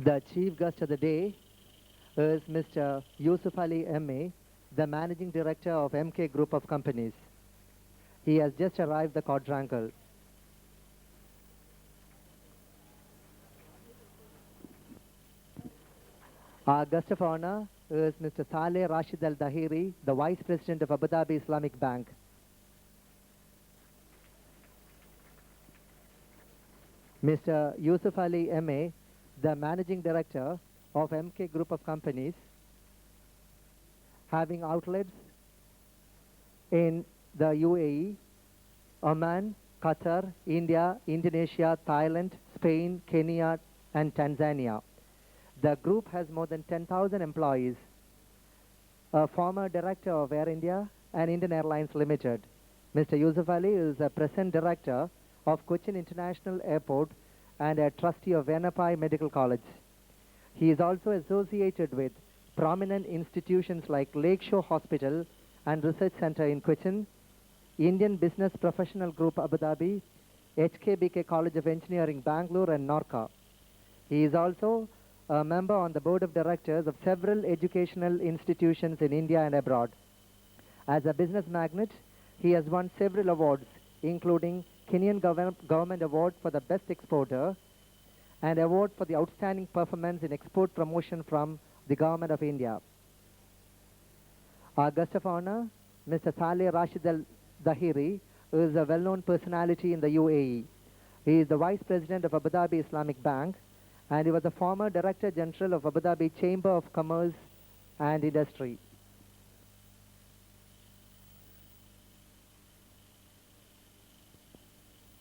The chief guest of the day is Mr. Yusuf Ali MA, the Managing Director of MK Group of Companies. He has just arrived the quadrangle. Our guest of honor is Mr. Saleh Rashid Al Dahiri, the Vice President of Abu Dhabi Islamic Bank. Mr. Yusuf Ali MA, the Managing Director of MK Group of Companies, having outlets in the UAE, Oman, Qatar, India, Indonesia, Thailand, Spain, Kenya, and Tanzania. The group has more than 10,000 employees. A former director of Air India and Indian Airlines Limited, Mr. Yusuf Ali is a present director of Cochin International Airport and a trustee of Venapai Medical College. He is also associated with prominent institutions like Lakeshore Hospital and Research Center in Cochin, Indian Business Professional Group Abu Dhabi, HKBK College of Engineering Bangalore and Norca. He is also a member on the board of directors of several educational institutions in India and abroad. As a business magnate, he has won several awards, including Kenyan Government Award for the Best Exporter and Award for the Outstanding Performance in Export Promotion from the Government of India. Our guest of honor, Mr. Saleh Rashid Al Dahiri, is a well-known personality in the UAE. He is the Vice President of Abu Dhabi Islamic Bank, and he was the former Director General of Abu Dhabi Chamber of Commerce and Industry.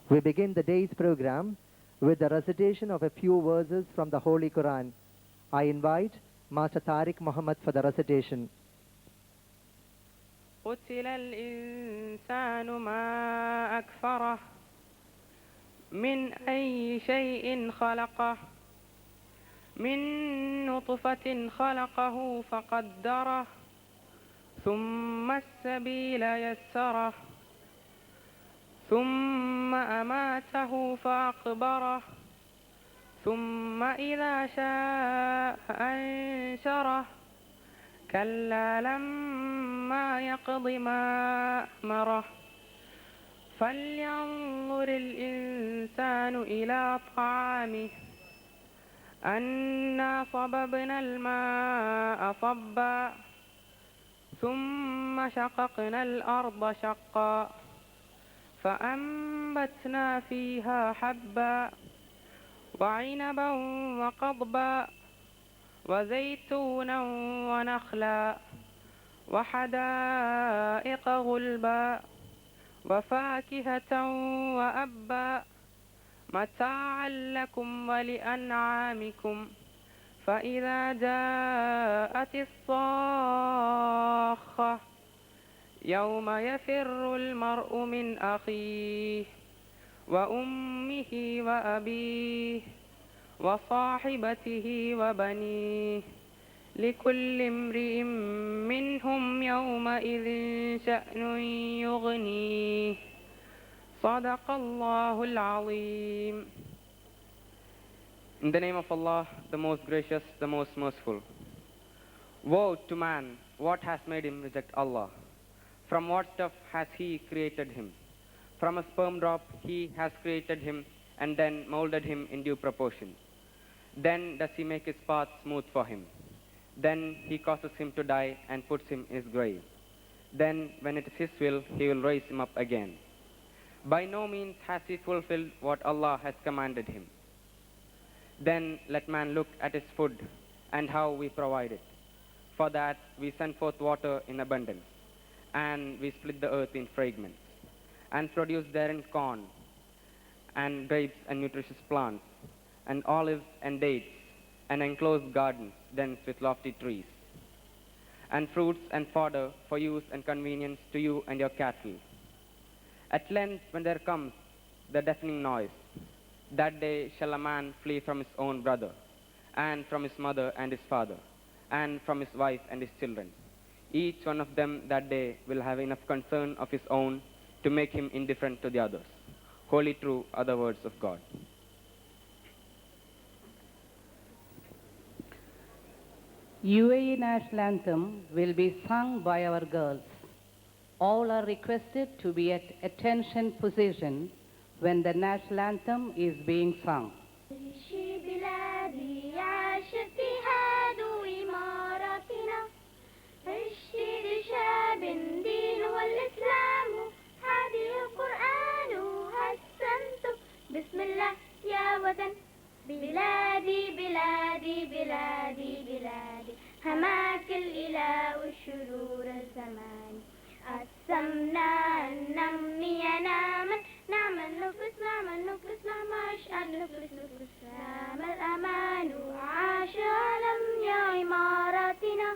We begin the day's program with the recitation of a few verses from the Holy Quran. I invite Master Tariq Muhammad for the recitation. قتل الإنسان ما أكفره من أي شيء خلقه من نطفة خلقه فقدره ثم السبيل يسره ثم أماته فأقبره ثم إذا شاء أنشره كلا لما يقض ما أمره فلينظر الإنسان إلى طعامه أنا صببنا الماء صبا ثم شققنا الأرض شقا فأنبتنا فيها حبا وعنبا وقضبا وزيتونا ونخلا وحدائق غلبا وفاكهة وأبا متاعا لكم ولأنعامكم فإذا جاءت الصاخة يوم يفر المرء من أخيه وأمه وأبيه وصاحبته وبنيه لكل امرئ منهم يومئذ شأن يغنيه صدق الله العظيم. In the name of Allah, the most gracious, the most merciful. Woe to man, what has made him reject Allah? From what stuff has he created him? From a sperm drop he has created him and then molded him in due proportion. Then does he make his path smooth for him. Then he causes him to die and puts him in his grave. Then when it is his will, he will raise him up again. By no means has he fulfilled what Allah has commanded him. Then let man look at his food and how we provide it. For that we send forth water in abundance, and we split the earth in fragments, and produce therein corn, and grapes and nutritious plants, and olives and dates, and enclosed gardens dense with lofty trees, and fruits and fodder for use and convenience to you and your cattle. At length, when there comes the deafening noise, that day shall a man flee from his own brother, and from his mother and his father, and from his wife and his children. Each one of them that day will have enough concern of his own to make him indifferent to the others. Wholly true are the words of God. UAE National Anthem will be sung by our girls. All are requested to be at attention position when the national anthem is being sung. بلادي بلادي بلادي بلادي حماك الإله والشرور الزمان أسمنا النمي ناما نعمل نفس نعم أشعل نفس نعم الأمان عاش عالم يا عماراتنا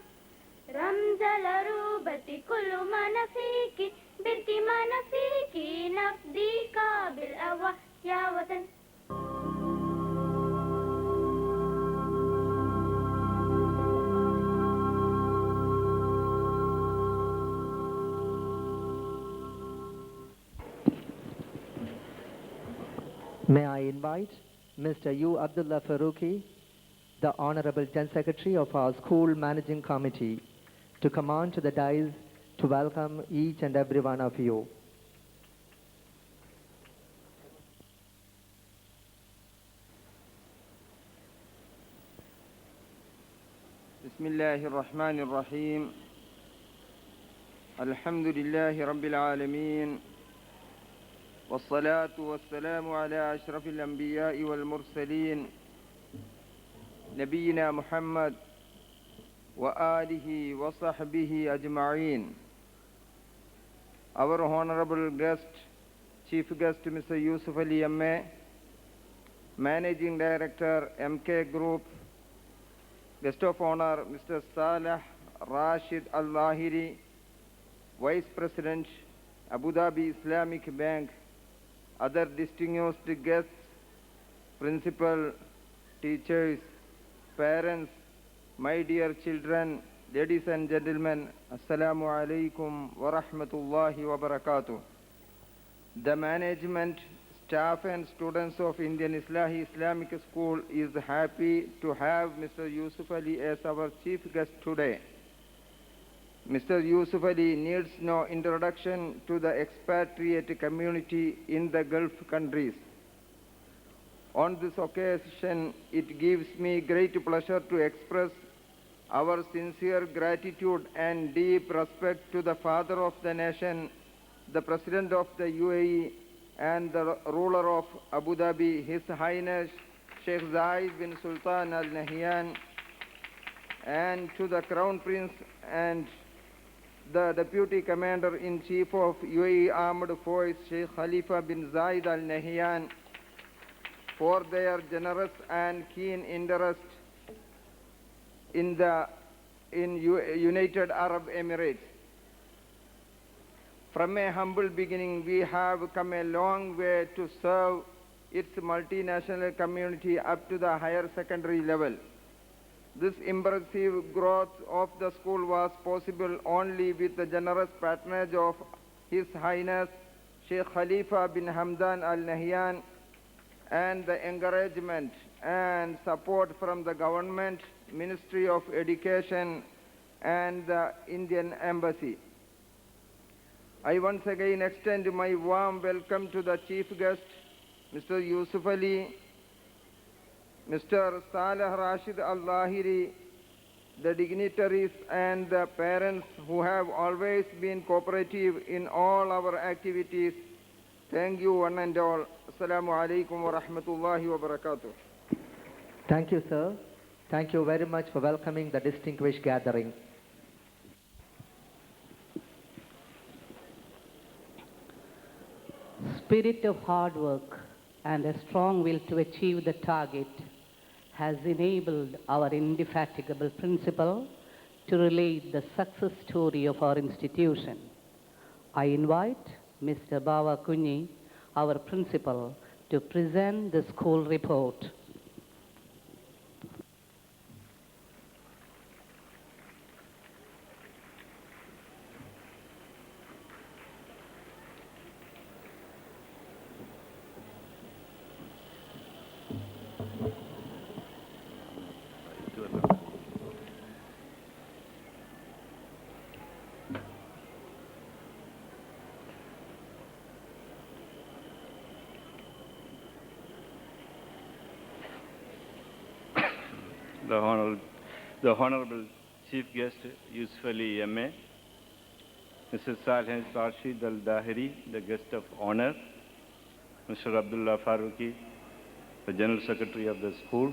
رمز العروبة كل ما نفيك بنت ما نفيك نفديك بالأوى يا وطن. May I invite Mr. U. Abdullah Farooqi, the Honorable General Secretary of our School Managing Committee, to come on to the dais to welcome each and every one of you. بسم الله الرحمن الرحيم الحمد لله رب العالمين والصلاة والسلام على أشرف الأنبياء والمرسلين نبينا محمد وآله وصحبه أجمعين. Our honorable guest, Chief Guest Mr. Yusuf Ali MA, Managing Director MK Group, Guest of Honor Mr. Saleh Rashid Al-Lahiri, Vice President Abu Dhabi Islamic Bank, other distinguished guests, principal, teachers, parents, my dear children, ladies and gentlemen, Assalamu alaikum wa rahmatullahi wa barakatuh. The management, staff and students of Indian Islahi Islamic School is happy to have Mr. Yusuf Ali as our chief guest today. Mr. Yusuf Ali needs no introduction to the expatriate community in the Gulf countries. On this occasion, it gives me great pleasure to express our sincere gratitude and deep respect to the father of the nation, the President of the UAE, and the ruler of Abu Dhabi, His Highness Sheikh Zayed bin Sultan Al Nahyan, and to the Crown Prince and the Deputy Commander-in-Chief of UAE Armed Forces, Sheikh Khalifa bin Zayed Al Nahyan, for their generous and keen interest in United Arab Emirates. From a humble beginning, we have come a long way to serve its multinational community up to the higher secondary level. This impressive growth of the school was possible only with the generous patronage of His Highness Sheikh Khalifa bin Hamdan Al Nahyan and the encouragement and support from the government, Ministry of Education and the Indian Embassy. I once again extend my warm welcome to the Chief Guest, Mr. Yusuf Ali, Mr. Saleh Rashid Al-Lahiri, the dignitaries and the parents who have always been cooperative in all our activities. Thank you one and all. Assalamu alaikum wa rahmatullahi wa barakatuh. Thank you, sir. Thank you very much for welcoming the distinguished gathering. Spirit of hard work and a strong will to achieve the target has enabled our indefatigable principal to relate the success story of our institution. I invite Mr. Bawa Kunyi, our principal, to present the school report. the Honorable Chief Guest, Yusufali MA, Mr. Saleh Rashid Al-Dahiri, the Guest of Honor, Mr. Abdullah Farooqi, the General Secretary of the school,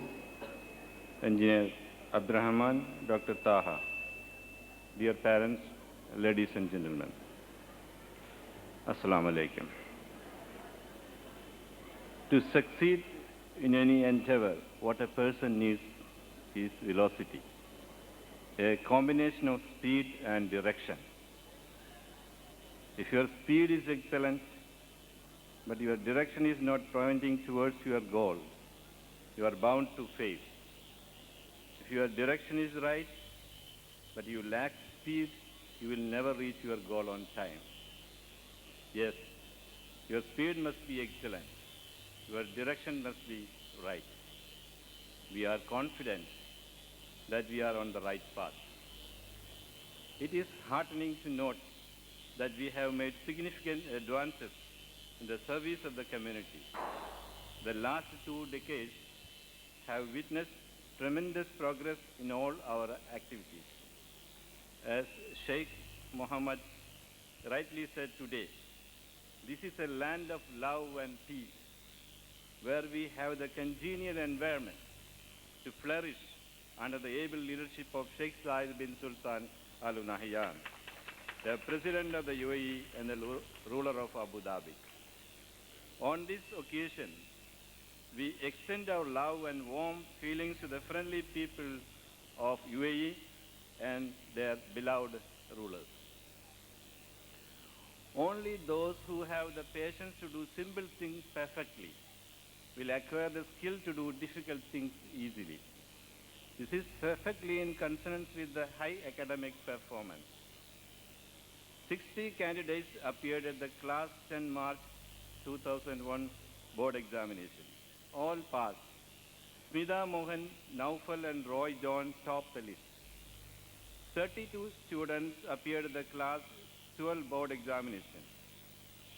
Engineer Abdurrahman, Dr. Taha, dear parents, ladies and gentlemen, Assalamu alaikum. To succeed in any endeavor, what a person needs is velocity, a combination of speed and direction. If your speed is excellent, but your direction is not pointing towards your goal, you are bound to fail. If your direction is right, but you lack speed, you will never reach your goal on time. Yes, your speed must be excellent. Your direction must be right. We are confident that we are on the right path. It is heartening to note that we have made significant advances in the service of the community. The last 2 decades have witnessed tremendous progress in all our activities. As Sheikh Mohammed rightly said today, this is a land of love and peace, where we have the congenial environment to flourish under the able leadership of Sheikh Zayed bin Sultan Al Nahyan, the President of the UAE and the ruler of Abu Dhabi. On this occasion, we extend our love and warm feelings to the friendly people of UAE and their beloved rulers. Only those who have the patience to do simple things perfectly will acquire the skill to do difficult things easily. This is perfectly in consonance with the high academic performance. 60 candidates appeared at the Class 10 March 2001 board examination. All passed. Smita Mohan, Naufal and Roy John topped the list. 32 students appeared at the Class 12 board examination.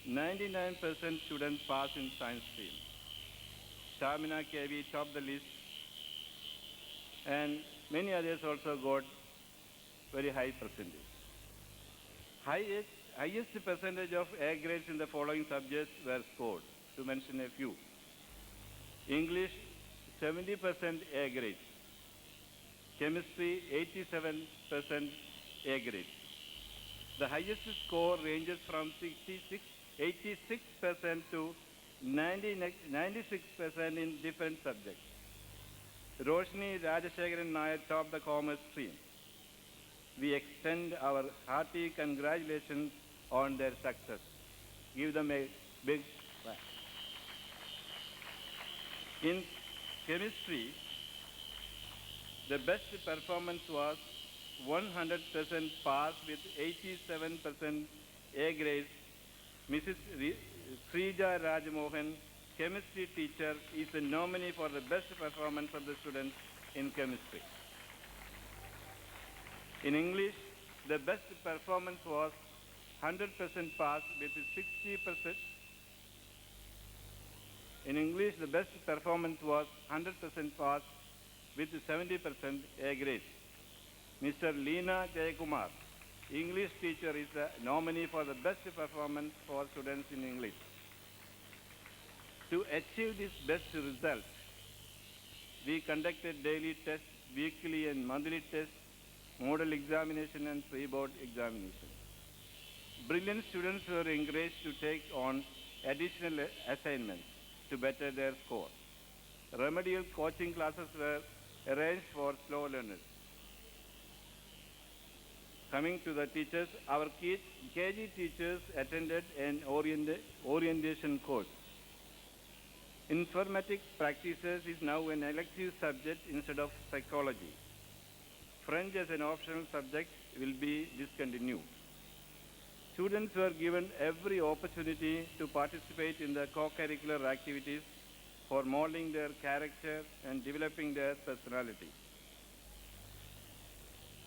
99% students passed in science stream. Shamina KV topped the list, and many others also got very high percentage. Highest percentage of A grades in the following subjects were scored, to mention a few. English, 70% A grades. Chemistry, 87% A grades. The highest score ranges from 86% to 96% in different subjects. Roshni Rajashekaran Nair topped the commerce stream. We extend our hearty congratulations on their success. Give them a big clap. In chemistry, the best performance was 100% pass with 87% A grades. Mrs. Srija Rajmohan, chemistry teacher, is the nominee for the best performance of the students in chemistry. In English, the best performance was 100% pass with 60%. In English, the best performance was 100% pass with 70% A grades. Mr. Leena Jayakumar, English teacher, is the nominee for the best performance for students in English. To achieve this best result, we conducted daily tests, weekly and monthly tests, model examination and pre-board examination. Brilliant students were encouraged to take on additional assignments to better their score. Remedial coaching classes were arranged for slow learners. Coming to the teachers, our KG teachers attended an orientation course. Informatics practices is now an elective subject instead of psychology. French as an optional subject will be discontinued. Students were given every opportunity to participate in the co-curricular activities for molding their character and developing their personality.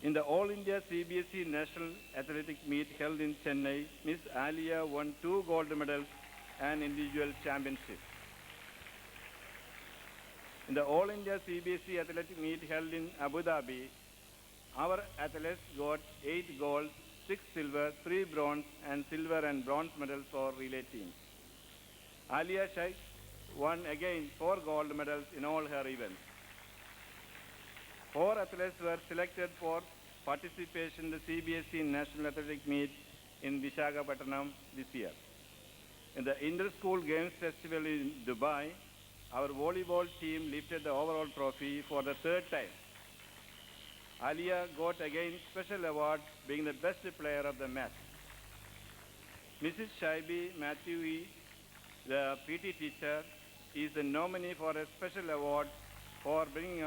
In the All India CBSE National Athletic Meet held in Chennai, Miss Alia won 2 gold medals and individual championships. In the All India CBSE athletic meet held in Abu Dhabi, our athletes got 8 gold, 6 silver, 3 bronze, and silver and bronze medals for relay teams. Alia Shaikh won again 4 gold medals in all her events. 4 athletes were selected for participation in the CBSE National Athletic Meet in Visakhapatnam this year. In the Inter-School Games Festival in Dubai, our volleyball team lifted the overall trophy for the 3rd time. Alia got again special award being the best player of the match. Mrs. Shaibi Matthew, the PT teacher, is the nominee for a special award for bringing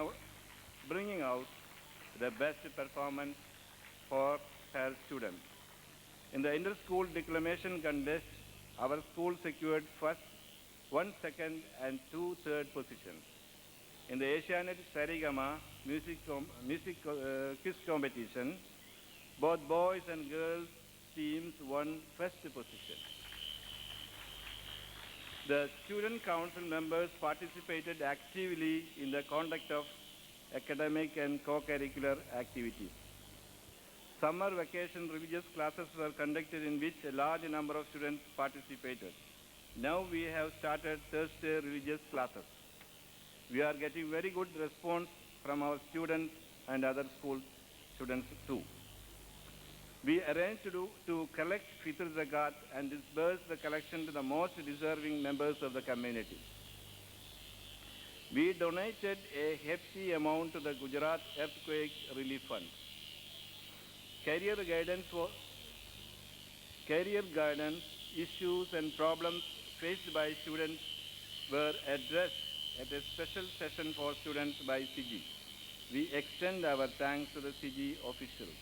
out the best performance for her students. In the inter-school declamation contest, our school secured first, 1 second, and 2 third positions. In the Asianet Sarigama music quiz competition, both boys and girls teams won first position. The student council members participated actively in the conduct of academic and co-curricular activities. Summer vacation religious classes were conducted in which a large number of students participated. Now we have started Thursday religious classes. We are getting very good response from our students and other school students too. We arranged to collect Fitr Zakat and disburse the collection to the most deserving members of the community. We donated a hefty amount to the Gujarat Earthquake Relief Fund. Career guidance issues and problems faced by students were addressed at a special session for students by CG. We extend our thanks to the CG officials.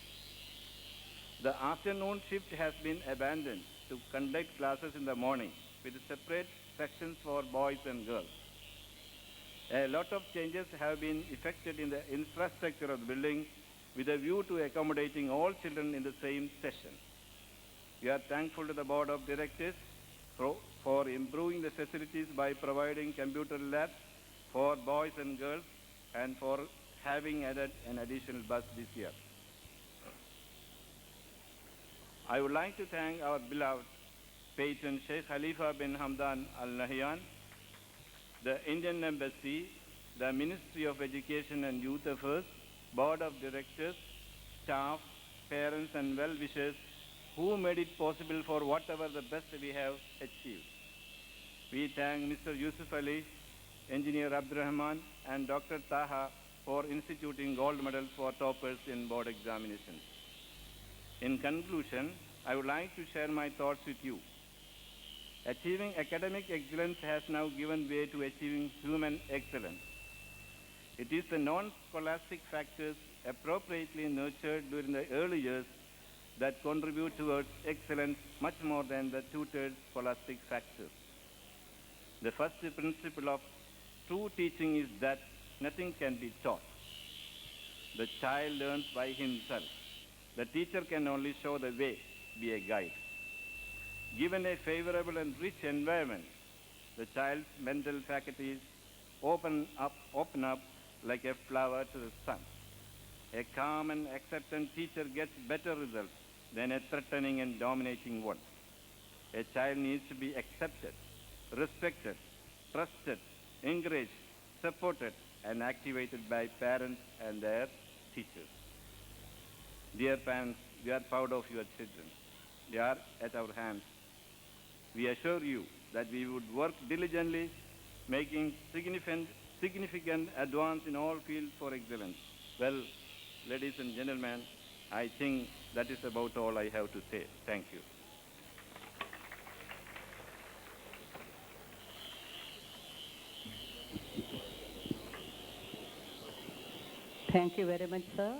The afternoon shift has been abandoned to conduct classes in the morning with separate sections for boys and girls. A lot of changes have been effected in the infrastructure of the building with a view to accommodating all children in the same session. We are thankful to the Board of Directors for improving the facilities by providing computer labs for boys and girls and for having added an additional bus this year. I would like to thank our beloved patron Sheikh Khalifa bin Hamdan Al Nahyan, the Indian Embassy, the Ministry of Education and Youth Affairs, Board of Directors, staff, parents and well-wishers who made it possible for whatever the best we have achieved. We thank Mr. Yusuf Ali, Engineer Abdurrahman and Dr. Taha for instituting gold medals for toppers in board examinations. In conclusion, I would like to share my thoughts with you. Achieving academic excellence has now given way to achieving human excellence. It is the non-scholastic factors appropriately nurtured during the early years that contribute towards excellence much more than the tutored scholastic factors. The first principle of true teaching is that nothing can be taught. The child learns by himself. The teacher can only show the way, be a guide. Given a favorable and rich environment, the child's mental faculties open up like a flower to the sun. A calm and acceptant teacher gets better results than a threatening and dominating one. A child needs to be accepted, respected, trusted, encouraged, supported, and activated by parents and their teachers. Dear parents, we are proud of your children. They are at our hands. We assure you that we would work diligently, making significant advance in all fields for excellence. Well, ladies and gentlemen, I think that is about all I have to say. Thank you. Thank you very much, sir.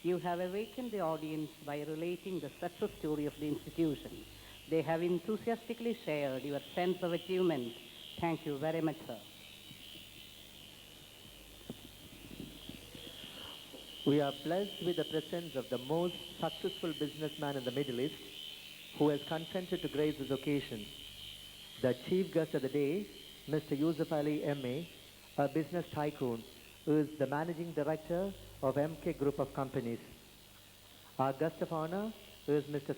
You have awakened the audience by relating the success story of the institution. They have enthusiastically shared your sense of achievement. Thank you very much, sir. We are blessed with the presence of the most successful businessman in the Middle East who has consented to grace this occasion. The chief guest of the day, Mr. Yusuf Ali M.A., a business tycoon who is the managing director of MK Group of Companies. Our guest of honor is Mr.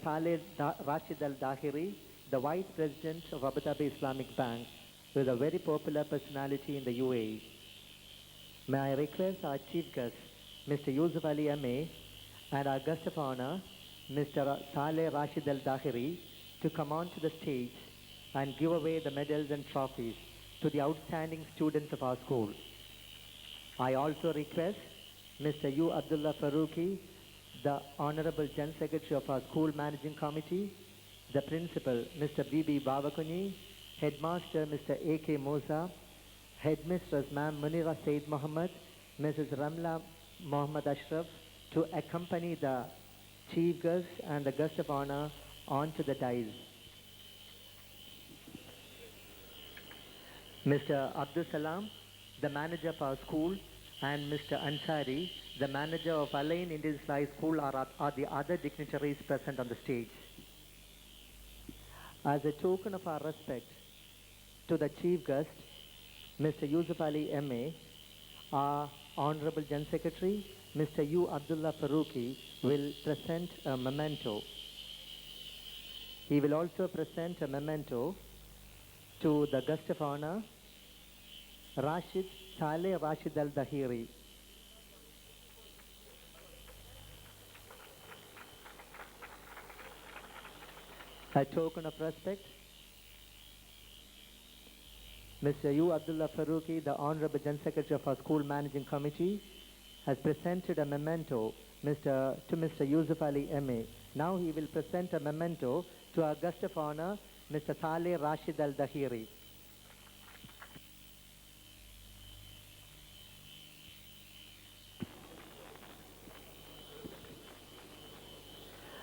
Rashid Al Dahiri, the Vice President of Abu Dhabi Islamic Bank, who is a very popular personality in the UAE. May I request our chief guest, Mr. Yusuf Ali M.A., and our guest of honor, Mr. Saleh Rashid Al Dahiri, to come on to the stage and give away the medals and trophies to the outstanding students of our school. I also request Mr. U. Abdullah Farooqi, the Honorable General Secretary of our School Managing Committee, the Principal, Mr. B.B. Babakuni, Headmaster, Mr. A.K. Moza, Headmistress, Ma'am Munira Said Mohammed, Mrs. Ramla Mohammed Ashraf, to accompany the Chief Guest and the Guest of Honor onto the dais. Mr. Abdul Salam, the manager of our school, and Mr. Ansari, the manager of Alain Indian Islamic School, are the other dignitaries present on the stage. As a token of our respect to the Chief Guest, Mr. Yusuf Ali M.A., our Honorable General Secretary, Mr. U. Abdullah Farooqi, will present a memento. He will also present a memento to the Guest of Honor, Saleh Rashid Al Dahiri. A token of respect, Mr. U. Abdullah Farooqi, the Honorable General Secretary of our School Managing Committee, has presented a memento to Mr. Yusuf Ali M.A. Now he will present a memento to our Guest of Honor, Mr. Saleh Rashid Al Dahiri.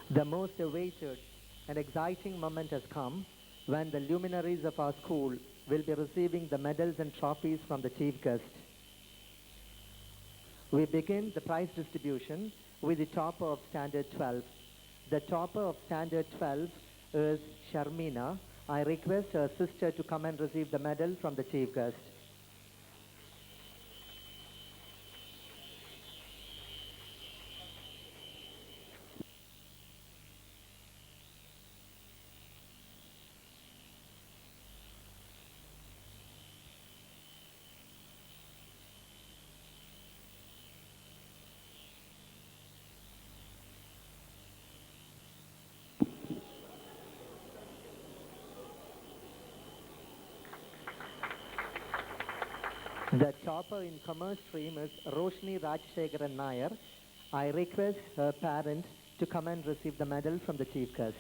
The most awaited and exciting moment has come when the luminaries of our school will be receiving the medals and trophies from the Chief Guest. We begin the prize distribution with the topper of Standard 12. The topper of Standard 12 is Sharmina. I request her sister to come and receive the medal from the Chief Guest. The topper in commerce stream is Roshni Rajshekharan Nair. I request her parent to come and receive the medal from the Chief Guest.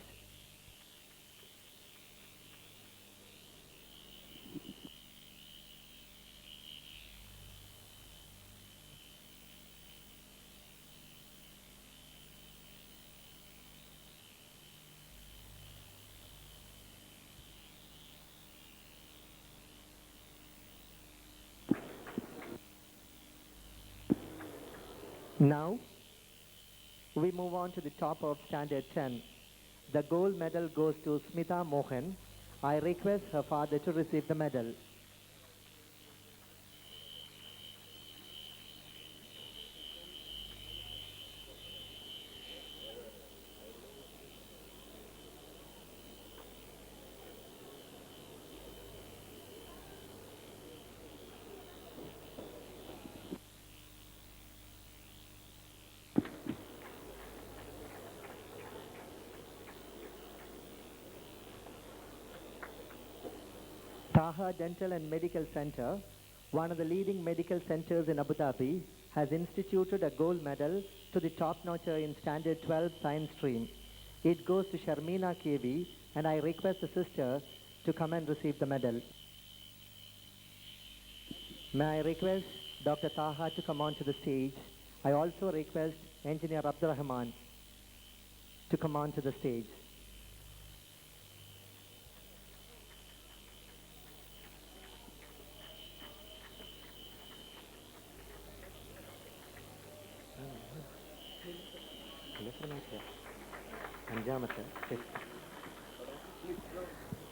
Now, we move on to the top of Standard 10. The gold medal goes to Smita Mohan. I request her father to receive the medal. Taha Dental and Medical Center, one of the leading medical centers in Abu Dhabi, has instituted a gold medal to the top notcher in Standard 12 Science stream. It goes to Sharmina KV, and I request the sister to come and receive the medal. May I request Dr. Taha to come onto the stage. I also request Engineer Abdul Rahman to come onto the stage.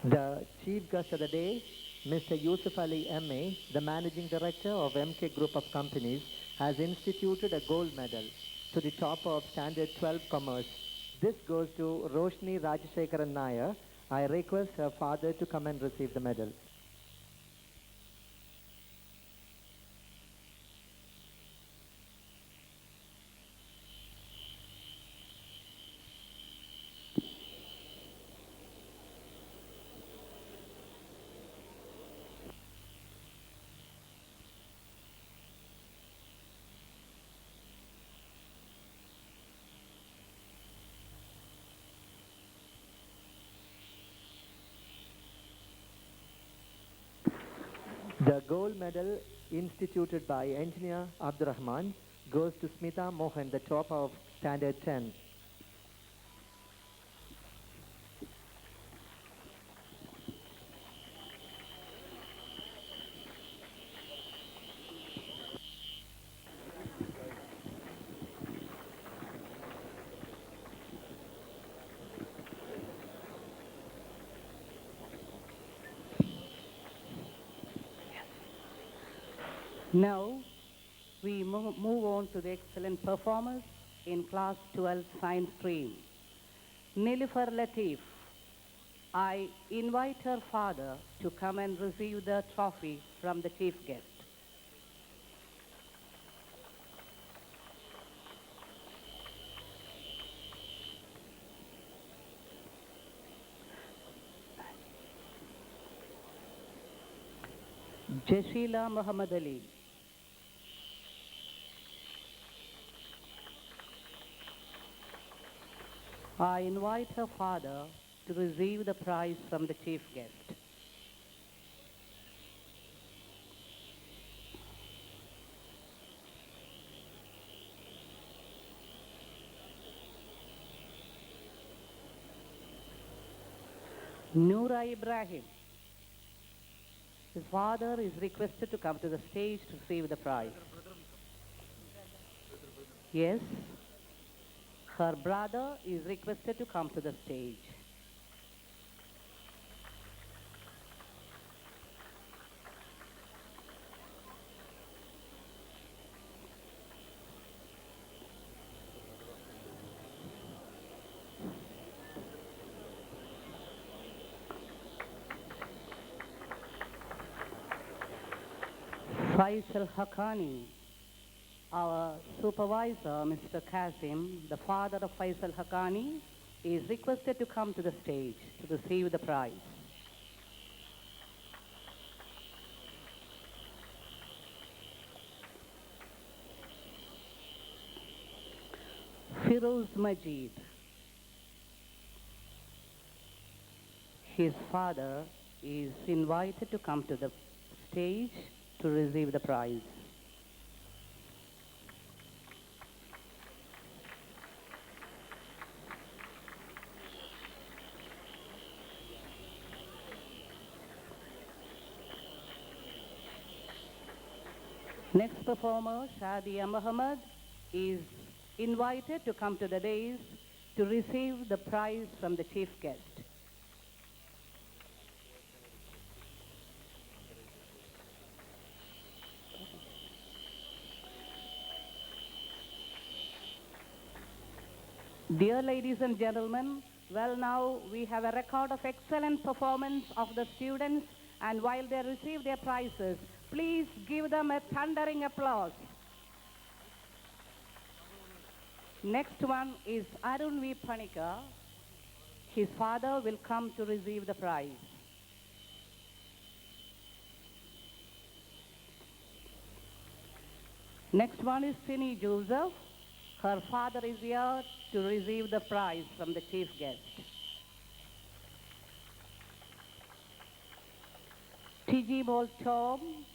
The Chief Guest of the day Mr. Yusuf Ali MA, the Managing Director of MK Group of Companies, has instituted a gold medal to the top of Standard 12 Commerce. This goes to Roshni Rajashekaran Nair. I request her father to come and receive the medal. The gold medal instituted by Engineer Abdurrahman goes to Smita Mohan, the top of Standard 10. Now, we move on to the excellent performers in Class 12 Science stream. Nilufar Latif, I invite her father to come and receive the trophy from the chief guest. Jashila Muhammad Ali. I invite her father to receive the prize from the chief guest. Noora Ibrahim. His father is requested to come to the stage to receive the prize. Yes. Her brother is requested to come to the stage. Faisal Haqqani, our supervisor, Mr. Kasim, the father of Faisal Haqqani, is requested to come to the stage to receive the prize. Firoz Majid. His father is invited to come to the stage to receive the prize. Next performer, Shadia Muhammad, is invited to come to the dais to receive the prize from the chief guest. Dear ladies and gentlemen, well, now we have a record of excellent performance of the students, and while they receive their prizes, please give them a thundering applause. Next one is Arun V. Panika. His father will come to receive the prize. Next one is Sini Joseph. Her father is here to receive the prize from the chief guest. T.G. Tom,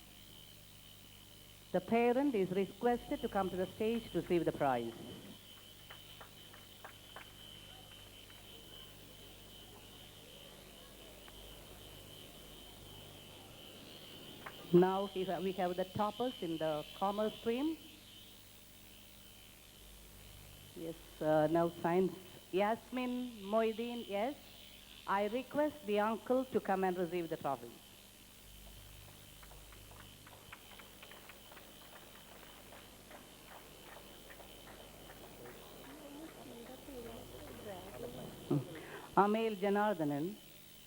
the parent is requested to come to the stage to receive the prize. Now we have the toppers in the commerce stream. Yes, now science. Yasmin Moideen, yes. I request the uncle to come and receive the trophy. Amel Janardhanan,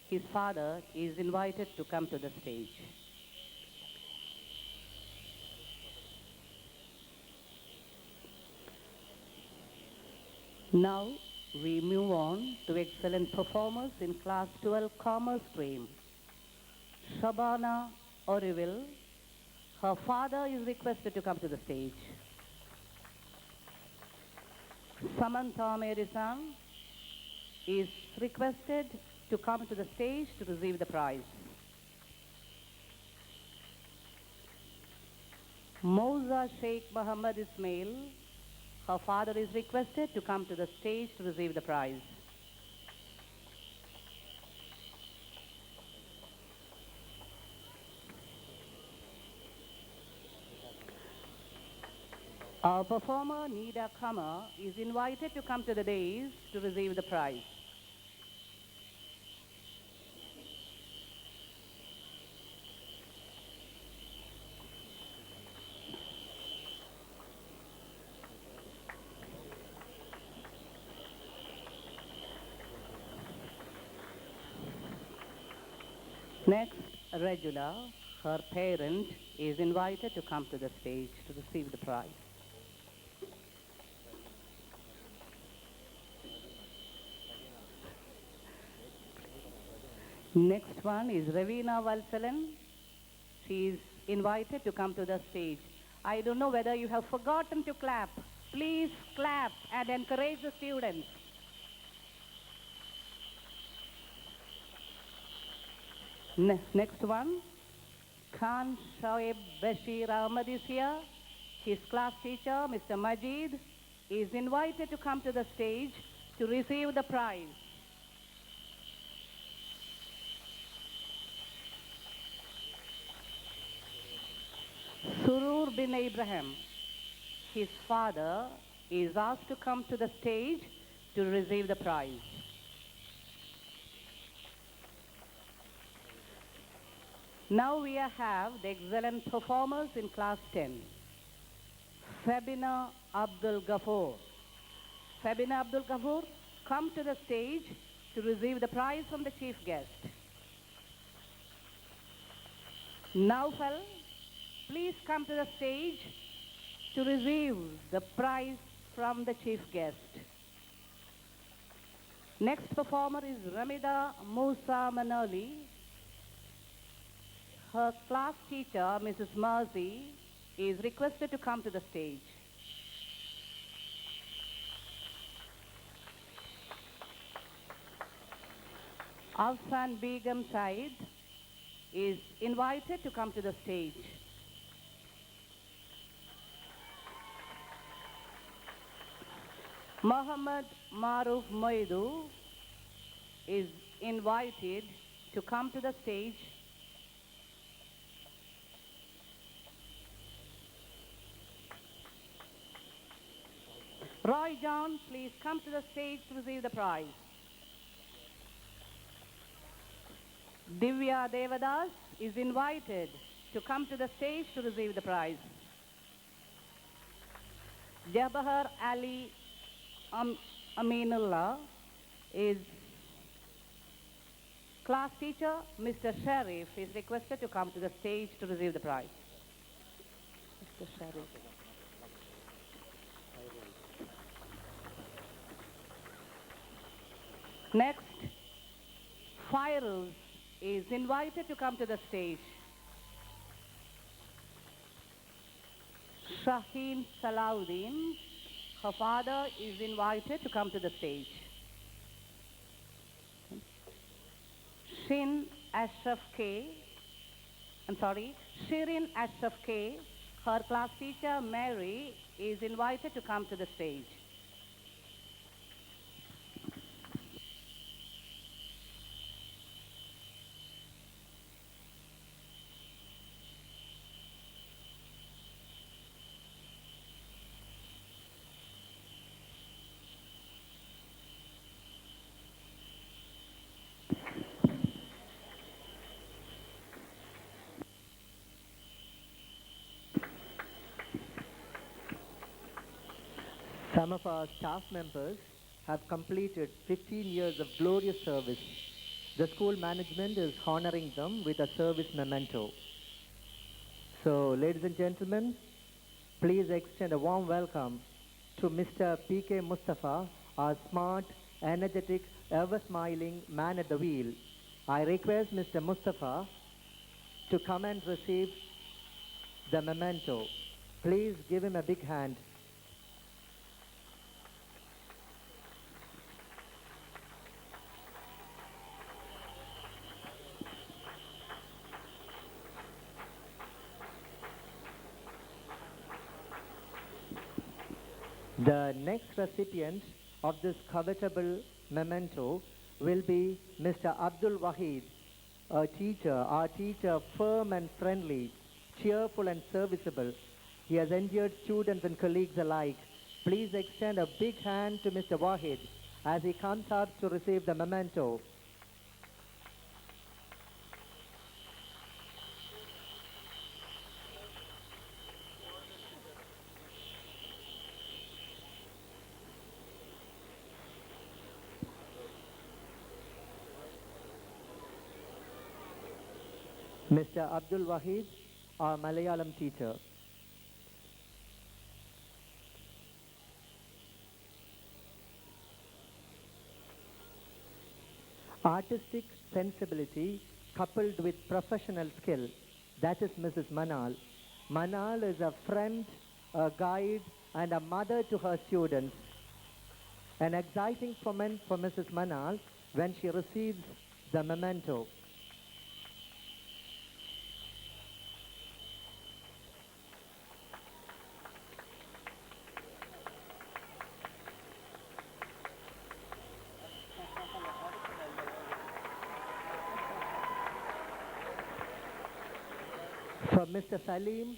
his father, is invited to come to the stage. Now we move on to excellent performers in Class 12 Commerce stream. Shabana Oriville, her father is requested to come to the stage. Samantha Merisan is requested to come to the stage to receive the prize. Mouza Sheikh Muhammad Ismail, her father is requested to come to the stage to receive the prize. Our performer, Nida Kama, is invited to come to the dais to receive the prize. Next, Regula, her parent, is invited to come to the stage to receive the prize. Next one is Ravina Valsalan. She is invited to come to the stage. I don't know whether you have forgotten to clap. Please clap and encourage the students. Next one, Khan Shoaib Bashir Ahmad is here. His class teacher, Mr. Majid, is invited to come to the stage to receive the prize. Surur bin Abraham, his father, is asked to come to the stage to receive the prize. Now we have the excellent performers in Class 10. Fabina Abdul Ghafoor. Fabina Abdul Ghafoor, come to the stage to receive the prize from the chief guest. Naufal, please come to the stage to receive the prize from the chief guest. Next performer is Ramida Musa Manoli. Her class teacher, Mrs. Marzi, is requested to come to the stage. Afsan Begum Said is invited to come to the stage. Muhammad Maruf Moidu is invited to come to the stage. Roy John, please come to the stage to receive the prize. Divya Devadas is invited to come to the stage to receive the prize. Jabahar Ali Aminullah is class teacher. Mr. Sharif is requested to come to the stage to receive the prize. Mr. Sharif. Next, Fairuz is invited to come to the stage. Shaheen Salahuddin, her father, is invited to come to the stage. Shirin Ashraf K, her class teacher, Mary, is invited to come to the stage. Some of our staff members have completed 15 years of glorious service. The school management is honoring them with a service memento. So, ladies and gentlemen, please extend a warm welcome to Mr. P.K. Mustafa, our smart, energetic, ever-smiling man at the wheel. I request Mr. Mustafa to come and receive the memento. Please give him a big hand. The next recipient of this covetable memento will be Mr. Abdul Wahid, our teacher, firm and friendly, cheerful and serviceable. He has endured students and colleagues alike. Please extend a big hand to Mr. Wahid as he comes up to receive the memento. Mr. Abdul Wahid, our Malayalam teacher. Artistic sensibility coupled with professional skill, that is Mrs. Manal. Manal is a friend, a guide, and a mother to her students. An exciting moment for Mrs. Manal when she receives the memento. From Mr. Salim,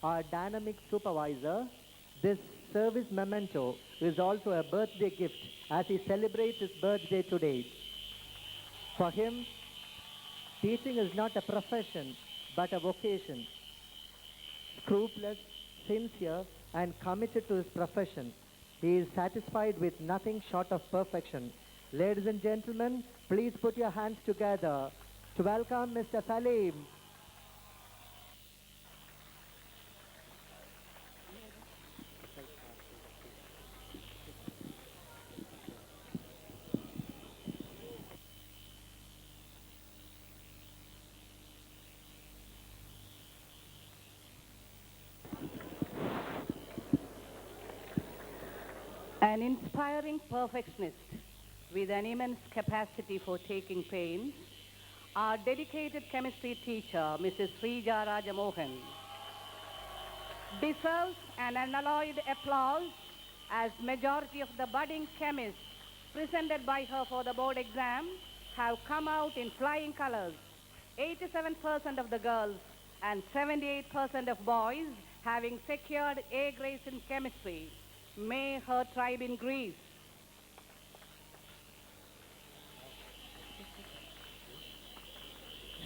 our dynamic supervisor, this service memento is also a birthday gift as he celebrates his birthday today. For him, teaching is not a profession but a vocation. Scrupulous, sincere, and committed to his profession, he is satisfied with nothing short of perfection. Ladies and gentlemen, please put your hands together to welcome Mr. Salim. An inspiring perfectionist with an immense capacity for taking pains, our dedicated chemistry teacher, Mrs. Srija Rajamohan, deserves an unalloyed applause as majority of the budding chemists presented by her for the board exam have come out in flying colors. 87% of the girls and 78% of boys having secured A grades in chemistry. May her tribe in Greece.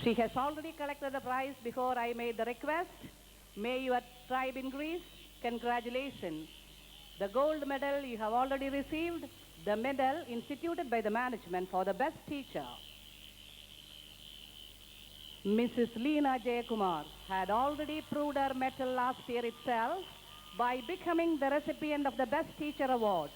She has already collected the prize before I made the request. May your tribe in Greece, congratulations. The gold medal you have already received, the medal instituted by the management for the best teacher. Mrs. Leena Jayakumar had already proved her mettle last year itself by becoming the recipient of the Best Teacher Award.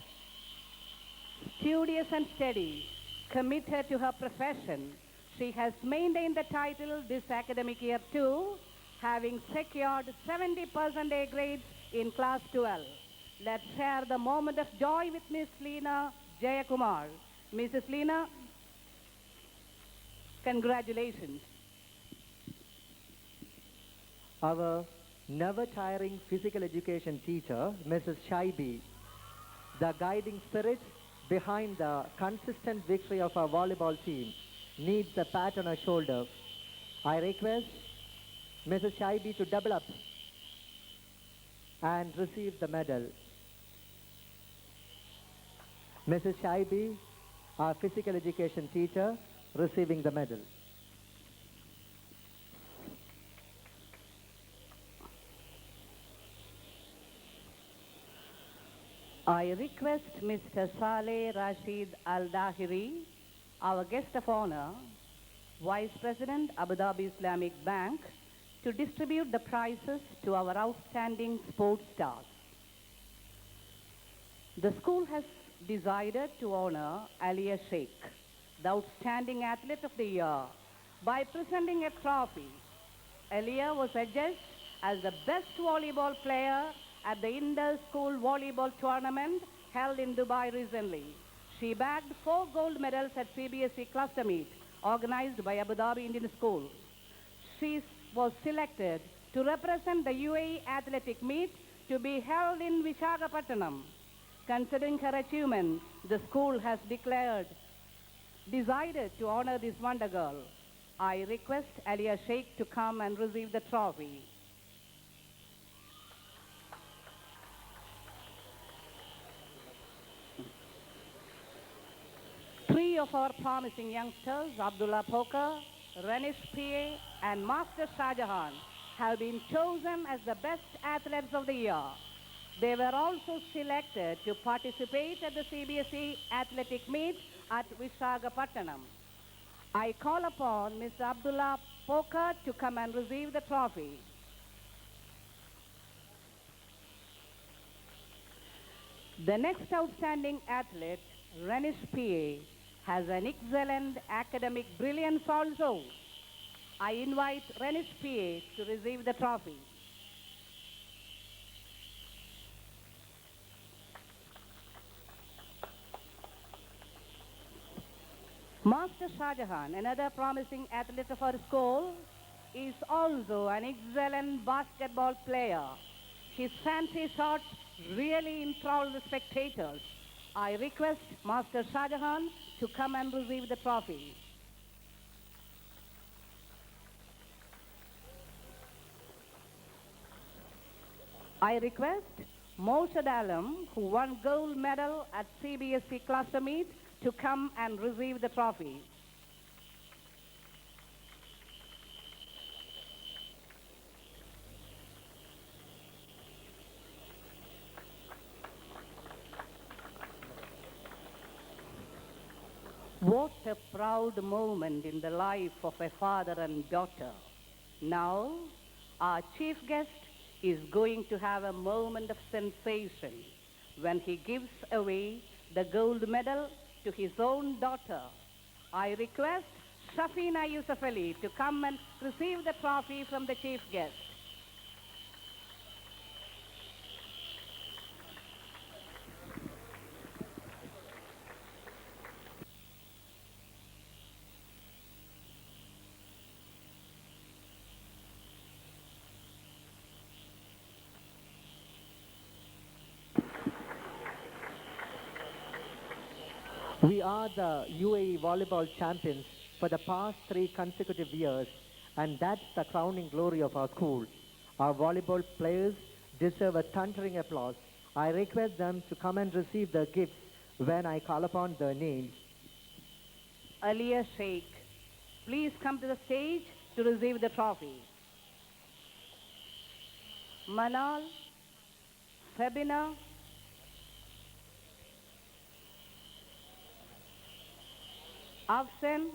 Studious and steady, committed to her profession, she has maintained the title this academic year too, having secured 70% A grades in class 12. Let's share the moment of joy with Miss Leena Jayakumar. Mrs. Leena, congratulations. Our never-tiring physical education teacher, Mrs. Shaibi, the guiding spirit behind the consistent victory of our volleyball team, needs a pat on her shoulder. I request Mrs. Shaibi to double up and receive the medal. Mrs. Shaibi, our physical education teacher, receiving the medal. I request Mr. Saleh Rashid Al-Dahiri, our guest of honor, Vice President, Abu Dhabi Islamic Bank, to distribute the prizes to our outstanding sports stars. The school has decided to honor Aliyah Sheikh, the outstanding athlete of the year, by presenting a trophy. Aliyah was adjudged as the best volleyball player at the inter-school volleyball tournament held in Dubai recently. She bagged 4 gold medals at CBSE cluster meet organized by Abu Dhabi Indian School. She was selected to represent the UAE athletic meet to be held in Visakhapatnam. Considering her achievement, the school has decided to honor this wonder girl. I request Aliyah Sheikh to come and receive the trophy. Three of our promising youngsters, Abdullah Poker, Renish PA, and Master Shahjahan, have been chosen as the best athletes of the year. They were also selected to participate at the CBSE athletic meet at Visakhapatnam. I call upon Mr. Abdullah Poker to come and receive the trophy. The next outstanding athlete, Renish PA, has an excellent academic brilliance also. I invite Renish PA to receive the trophy. Master Shahjahan, another promising athlete of our school, is also an excellent basketball player. His fancy shots really enthrall the spectators. I request Master Shahjahan to come and receive the trophy. I request Moshad Alam, who won gold medal at CBSE cluster meet, to come and receive the trophy. What a proud moment in the life of a father and daughter. Now, our chief guest is going to have a moment of sensation when he gives away the gold medal to his own daughter. I request Shafina Yusuf Ali to come and receive the trophy from the chief guest. We are the UAE volleyball champions for the past 3 consecutive years, and that's the crowning glory of our school. Our volleyball players deserve a thundering applause. I request them to come and receive the gifts when I call upon their names. Aliyah Sheikh, please come to the stage to receive the trophy. Manal, Febina, Afsen,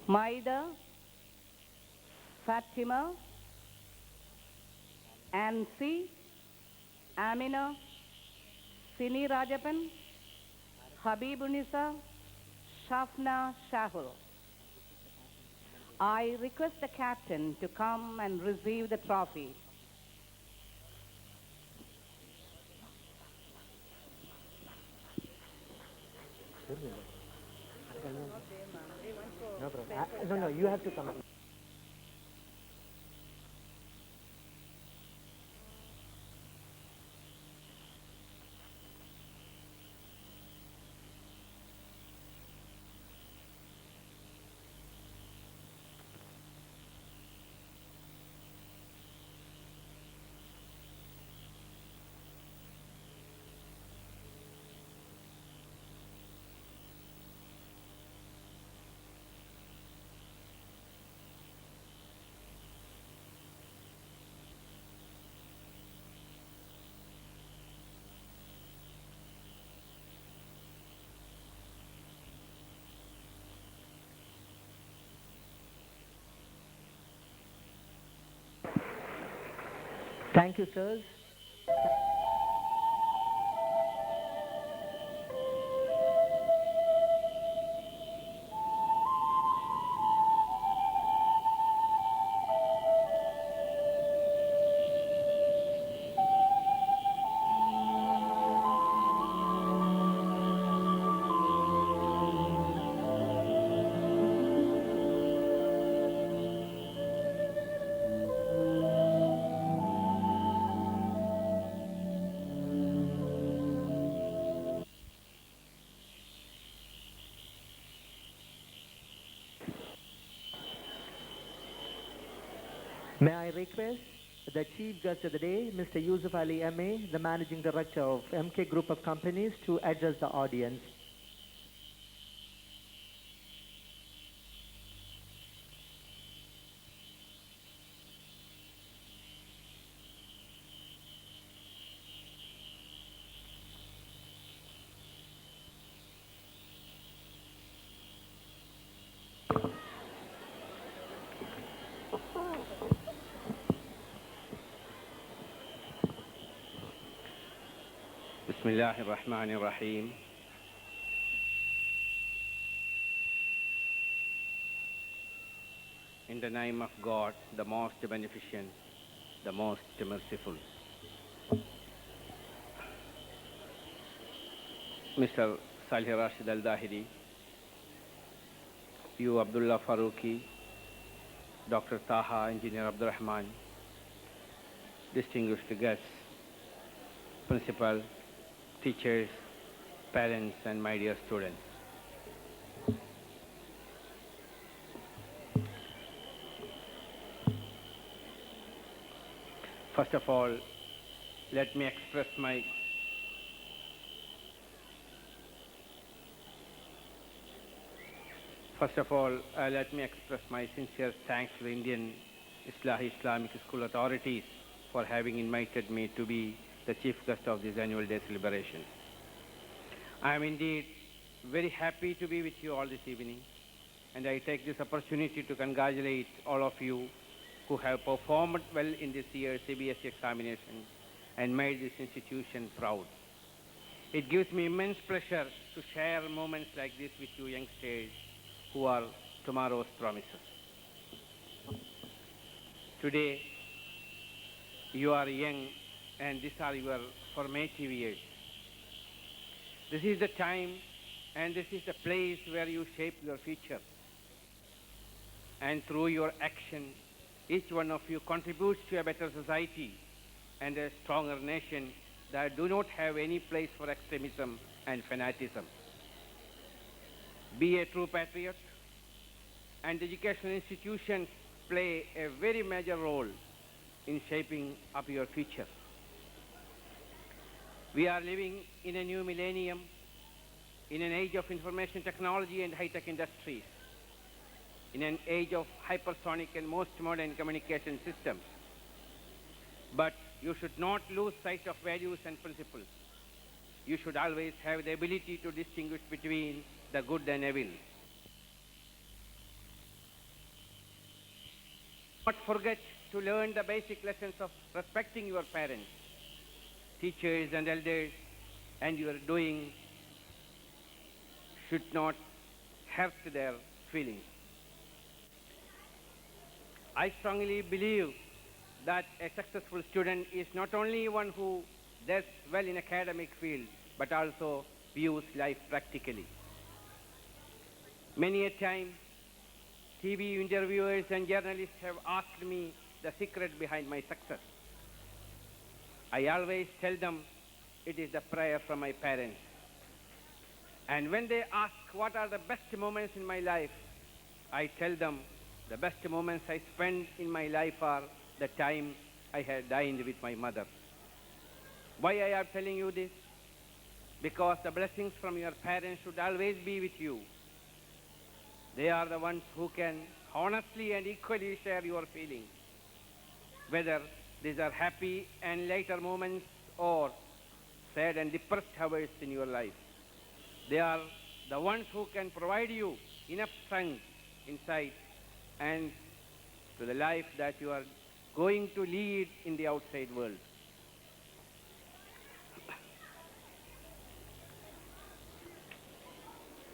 Maida, Fatima, Ansi, Amina, Sini Rajapan, Habibunisa, Shafna Shahul. I request the captain to come and receive the trophy. No, you have to come. Thank you, sirs. May I request the Chief Guest of the Day, Mr. Yusuf Ali MA, the Managing Director of MK Group of Companies, to address the audience. Bismillah ar-Rahman ar-Rahim. In the name of God, the most beneficent, the most merciful. Mr. Salih Rashid Al-Dahiri, you Abdullah Farooqi, Dr. Taha, Engineer Abdul Rahman, distinguished guests, principal, teachers, parents, and my dear students. First of all, let me express my sincere thanks to the Indian Islahi Islamic School authorities for having invited me to be the chief guest of this annual day celebration. I am indeed very happy to be with you all this evening, and I take this opportunity to congratulate all of you who have performed well in this year's CBSE examination and made this institution proud. It gives me immense pleasure to share moments like this with you youngsters who are tomorrow's promises. Today, you are young and these are your formative years. This is the time and this is the place where you shape your future. And through your action, each one of you contributes to a better society and a stronger nation that do not have any place for extremism and fanaticism. Be a true patriot, and educational institutions play a very major role in shaping up your future. We are living in a new millennium, in an age of information technology and high-tech industries, in an age of hypersonic and most modern communication systems. But you should not lose sight of values and principles. You should always have the ability to distinguish between the good and evil. Not forget to learn the basic lessons of respecting your parents, teachers and elders, and your doing should not hurt their feelings. I strongly believe that a successful student is not only one who does well in academic field, but also views life practically. Many a time, TV interviewers and journalists have asked me the secret behind my success. I always tell them it is the prayer from my parents. And when they ask what are the best moments in my life, I tell them the best moments I spent in my life are the time I had dined with my mother. Why I am telling you this? Because the blessings from your parents should always be with you. They are the ones who can honestly and equally share your feelings, whether these are happy and later moments or sad and depressed hours in your life. They are the ones who can provide you enough strength, insight, and to the life that you are going to lead in the outside world.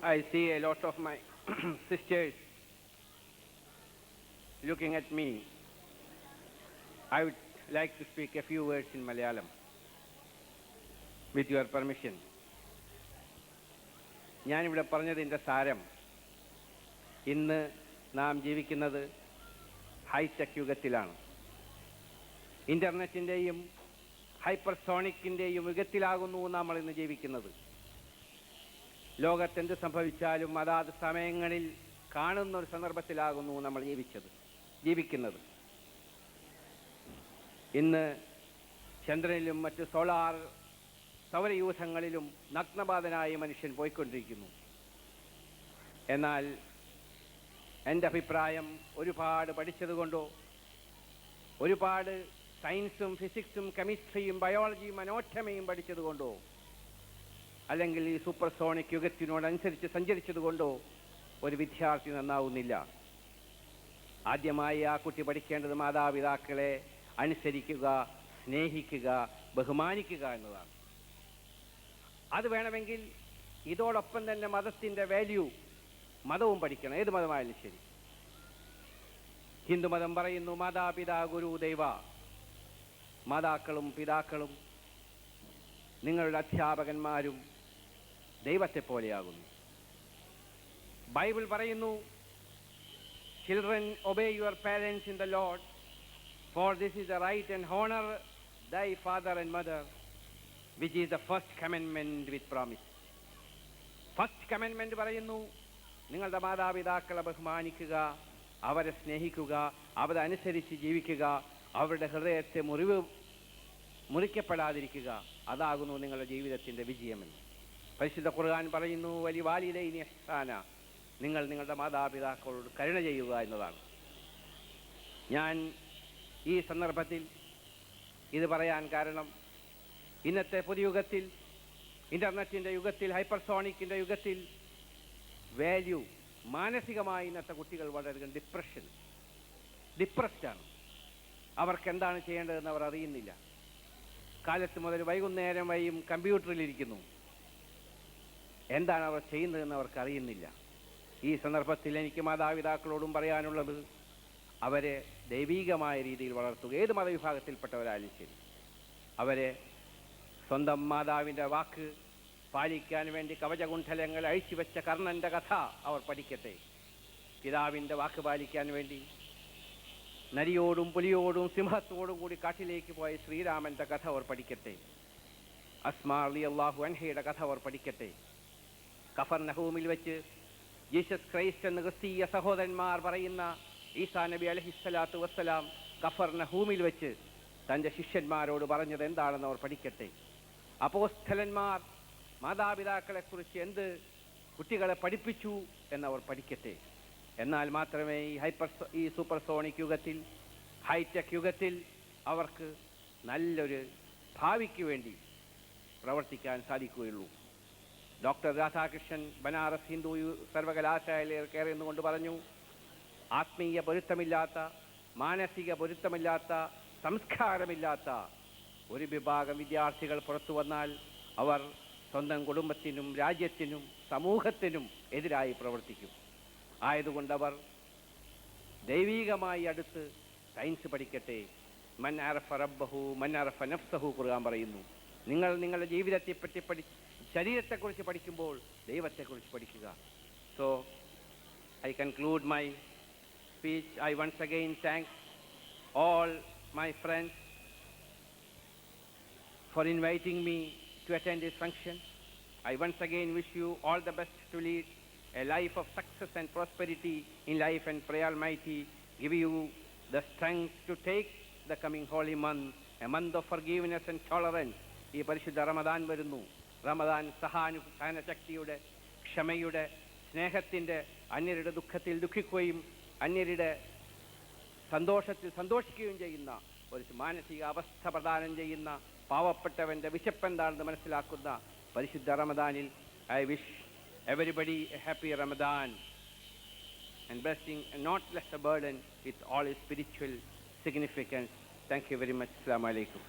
I see a lot of my sisters looking at me. I would like to speak a few words in Malayalam, with your permission. ഞാനിവിടെ പറഞ്ഞതിൻ്റെ സാരം, ഇന്ന് നാം ജീവിക്കുന്നത് hi tech യുഗത്തിലാണ്. ഇൻ്റർനെറ്റിൻ്റെയും ഹൈപ്പർസോണിക്കിൻ്റെയും യുഗത്തിലാകുന്നു നമ്മൾ ഇന്ന് ജീവിക്കുന്നത്. ലോകത്തെന്ത് സംഭവിച്ചാലും അതാത് സമയങ്ങളിൽ കാണുന്ന ഒരു സന്ദർഭത്തിലാകുന്നു നമ്മൾ ജീവിക്കുന്നത്. ഇന്ന് ചന്ദ്രനിലും മറ്റ് സൗരയൂഥങ്ങളിലും നഗ്നപാതനായി മനുഷ്യൻ പോയിക്കൊണ്ടിരിക്കുന്നു. എന്നാൽ എൻ്റെ അഭിപ്രായം, ഒരുപാട് പഠിച്ചതുകൊണ്ടോ, ഒരുപാട് സയൻസും ഫിസിക്സും കെമിസ്ട്രിയും ബയോളജിയും അനോട്ടമയും പഠിച്ചതുകൊണ്ടോ, അല്ലെങ്കിൽ ഈ സൂപ്പർസോണിക് യുഗത്തിനോടനുസരിച്ച് സഞ്ചരിച്ചതുകൊണ്ടോ ഒരു വിദ്യാർത്ഥി നന്നാവുന്നില്ല. ആദ്യമായി ആ കുട്ടി പഠിക്കേണ്ടത് മാതാപിതാക്കളെ അനുസരിക്കുക, സ്നേഹിക്കുക, ബഹുമാനിക്കുക എന്നതാണ്. അത് വേണമെങ്കിൽ ഇതോടൊപ്പം തന്നെ മതത്തിൻ്റെ വാല്യൂ, മതവും പഠിക്കണം. ഏത് മതമായാലും ശരി. ഹിന്ദുമതം പറയുന്നു മാതാപിതാ ഗുരു ദൈവ. മാതാക്കളും പിതാക്കളും നിങ്ങളുടെ അധ്യാപകന്മാരും ദൈവത്തെ പോലെയാകുന്നു. ബൈബിൾ പറയുന്നു, children obey your parents in the Lord, for this is the right and honour thy father and mother, which is the first commandment with promise. First commandment പറയുന്നു, നിങ്ങളുടെ മാതാപിതാക്കളെ ബഹുമാനിക്കുക, അവരെ സ്നേഹിക്കുക, അവരനുസരിച്ച് ജീവിക്കുക, അവരുടെ ഹൃദയത്തെ മുറിക്കപ്പെടാതിരിക്കുക. അതാകുന്നു നിങ്ങളുടെ ജീവിതത്തിൻ്റെ വിജയമെന്ന് പരിശുദ്ധ ഖുർആൻ പറയുന്നു. വലി വാലിദൈനി ഇഹ്സാന, നിങ്ങൾ നിങ്ങളുടെ മാതാപിതാക്കളോട് കരുണ ചെയ്യുക എന്നതാണ്. ഞാൻ ഈ സന്ദർഭത്തിൽ ഇത് പറയാൻ കാരണം, ഇന്നത്തെ പുതുയുഗത്തിൽ, ഇൻ്റർനെറ്റിൻ്റെ യുഗത്തിൽ, ഹൈപ്പർസോണിക്കിൻ്റെ യുഗത്തിൽ വാല്യൂ, മാനസികമായി ഇന്നത്തെ കുട്ടികൾ വളരെ ഡിപ്രസ്ഡാണ്. അവർക്ക് എന്താണ് ചെയ്യേണ്ടതെന്ന് അവർ അറിയുന്നില്ല. കാലത്ത് മുതൽ വൈകുന്നേരം വരെയും കമ്പ്യൂട്ടറിലിരിക്കുന്നു. എന്താണ് അവർ ചെയ്യുന്നതെന്ന് അവർക്ക് അറിയുന്നില്ല. ഈ സന്ദർഭത്തിൽ എനിക്ക് മാതാപിതാക്കളോടും പറയാനുള്ളത്, അവരെ ദൈവീകമായ രീതിയിൽ വളർത്തുക. ഏത് മതവിഭാഗത്തിൽപ്പെട്ടവരായാലും ശരി, അവരെ സ്വന്തം മാതാവിൻ്റെ വാക്ക് പാലിക്കാൻ വേണ്ടി കവചകുണ്ഠലങ്ങൾ അഴിച്ചുവെച്ച കർണൻ്റെ കഥ അവർ പഠിക്കട്ടെ. പിതാവിൻ്റെ വാക്ക് പാലിക്കാൻ വേണ്ടി നരിയോടും പുലിയോടും സിംഹത്തോടും കൂടി കാട്ടിലേക്ക് പോയ ശ്രീരാമൻ്റെ കഥ അവർ പഠിക്കട്ടെ. അസ്മാ റളിയല്ലാഹു അൻഹയുടെ കഥ അവർ പഠിക്കട്ടെ. കഫർനഹൂമിൽ വെച്ച് ജീസസ് ക്രൈസ്റ്റ് എന്ന ക്രിസ്തീയ സഹോദരന്മാർ പറയുന്ന ഈസാ നബി അലൈഹിസ്സലാത്തു വസ്സലാം കഫർനഹൂമിൽ വെച്ച് തൻ്റെ ശിഷ്യന്മാരോട് പറഞ്ഞത് എന്താണെന്ന് അവർ പഠിക്കട്ടെ. അപ്പോസ്തലന്മാർ മാതാപിതാക്കളെക്കുറിച്ച് എന്ത് കുട്ടികളെ പഠിപ്പിച്ചു എന്നവർ പഠിക്കട്ടെ. എന്നാൽ മാത്രമേ ഈ സൂപ്പർസോണിക് യുഗത്തിൽ, ഹൈടെക് യുഗത്തിൽ അവർക്ക് നല്ലൊരു ഭാവിക്ക് വേണ്ടി പ്രവർത്തിക്കാൻ സാധിക്കുകയുള്ളൂ. ഡോക്ടർ രാധാകൃഷ്ണൻ ബനാറസ് ഹിന്ദു സർവകലാശാലയിൽ കയറിയെന്നുകൊണ്ട് പറഞ്ഞു, ആത്മീയ പൊരുത്തമില്ലാത്ത, മാനസിക പൊരുത്തമില്ലാത്ത, സംസ്കാരമില്ലാത്ത ഒരു വിഭാഗം വിദ്യാർത്ഥികൾ പുറത്തു വന്നാൽ അവർ സ്വന്തം കുടുംബത്തിനും രാജ്യത്തിനും സമൂഹത്തിനും എതിരായി പ്രവർത്തിക്കും. ആയതുകൊണ്ട് അവർ ദൈവീകമായി അടുത്ത് സയൻസ് പഠിക്കട്ടെ. മൻ അറഫ റബ്ബഹു മൻ അറഫ നഫ്സഹു ഖുർആൻ പറയുന്നു. നിങ്ങൾ നിങ്ങളുടെ ജീവിതത്തെപ്പറ്റി ശരീരത്തെക്കുറിച്ച് പഠിക്കുമ്പോൾ ദൈവത്തെക്കുറിച്ച് പഠിക്കുക. So I conclude my speech. I once again thank all my friends for inviting me to attend this function. I once again wish you all the best to lead a life of success and prosperity in life, and pray Almighty give you the strength to take the coming holy month, a month of forgiveness and tolerance. ഈ പരിശുദ്ധ റമദാൻ വരുന്നു. റമദാൻ സഹാനുഭൂതി ശക്തിയുടെ, ക്ഷമയുടെ, സ്നേഹത്തിൻ്റെ, അന്യരുടെ ദുഃഖത്തിൽ ദുഃഖിക്കുകയും അന്യരുടെ സന്തോഷത്തിൽ സന്തോഷിക്കുകയും ചെയ്യുന്ന ഒരു മാനസിക അവസ്ഥ പ്രദാനം ചെയ്യുന്ന, പാവപ്പെട്ടവൻ്റെ വിശപ്പെന്താണെന്ന് മനസ്സിലാക്കുന്ന പരിശുദ്ധ റമദാനിൽ I wish everybody a happy Ramadan and blessing, and not less a burden with all his spiritual significance. Thank you very much. Assalamu alaikum.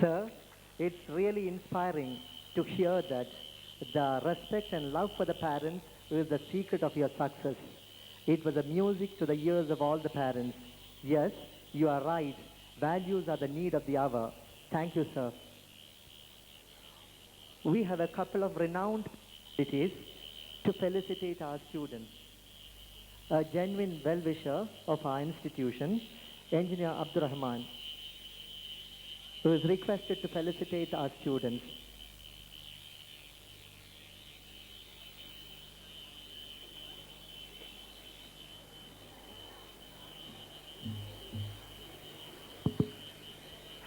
Sir, it's really inspiring to hear that the respect and love for the parents is the secret of your success. It was a music to the ears of all the parents. Yes, you are right. Values are the need of the hour. Thank you, sir. We have a couple of renowned cities to felicitate our students. A genuine well-wisher of our institution, Engineer Abdurrahman, who is requested to felicitate our students.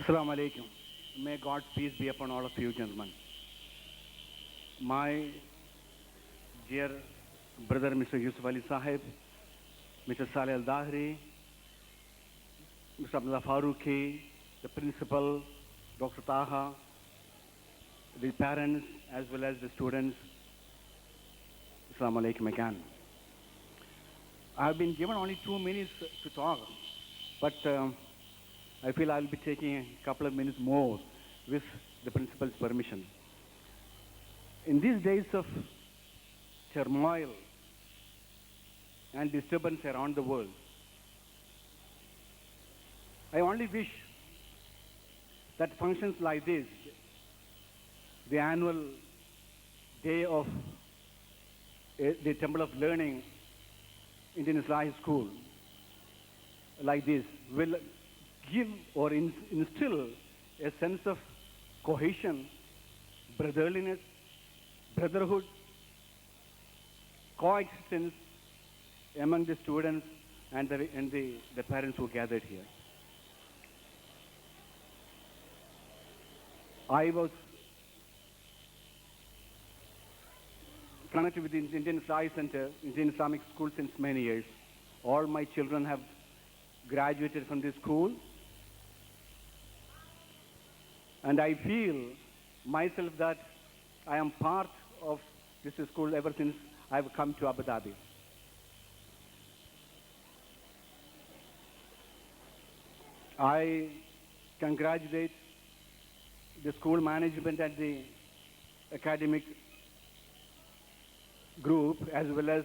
Assalamu alaikum. May God's peace be upon all of you, gentlemen. My dear brother, Mr. Yusuf Ali Sahib, Mr. Saleh Al-Dahri, Mr. Abdullah Farooqi, the principal, Dr. Taha, the parents, as well as the students. Assalamu alaikum again. I've been given only 2 minutes to talk, but I feel I'll be taking a couple of minutes more with the principal's permission. In these days of turmoil and disturbance around the world, I only wish that functions like this, the annual day of the Temple of Learning, Indian Islahi School, like this, will give or instill a sense of cohesion, brotherliness, brotherhood, coexistence among the students and the parents who gathered here. I was connected with the Indian Islamic Center, Indian Islamic School since many years. All my children have graduated from this school. And I feel myself that I am part of this school ever since I've come to Abu Dhabi. I congratulate the school management and the academic group, as well as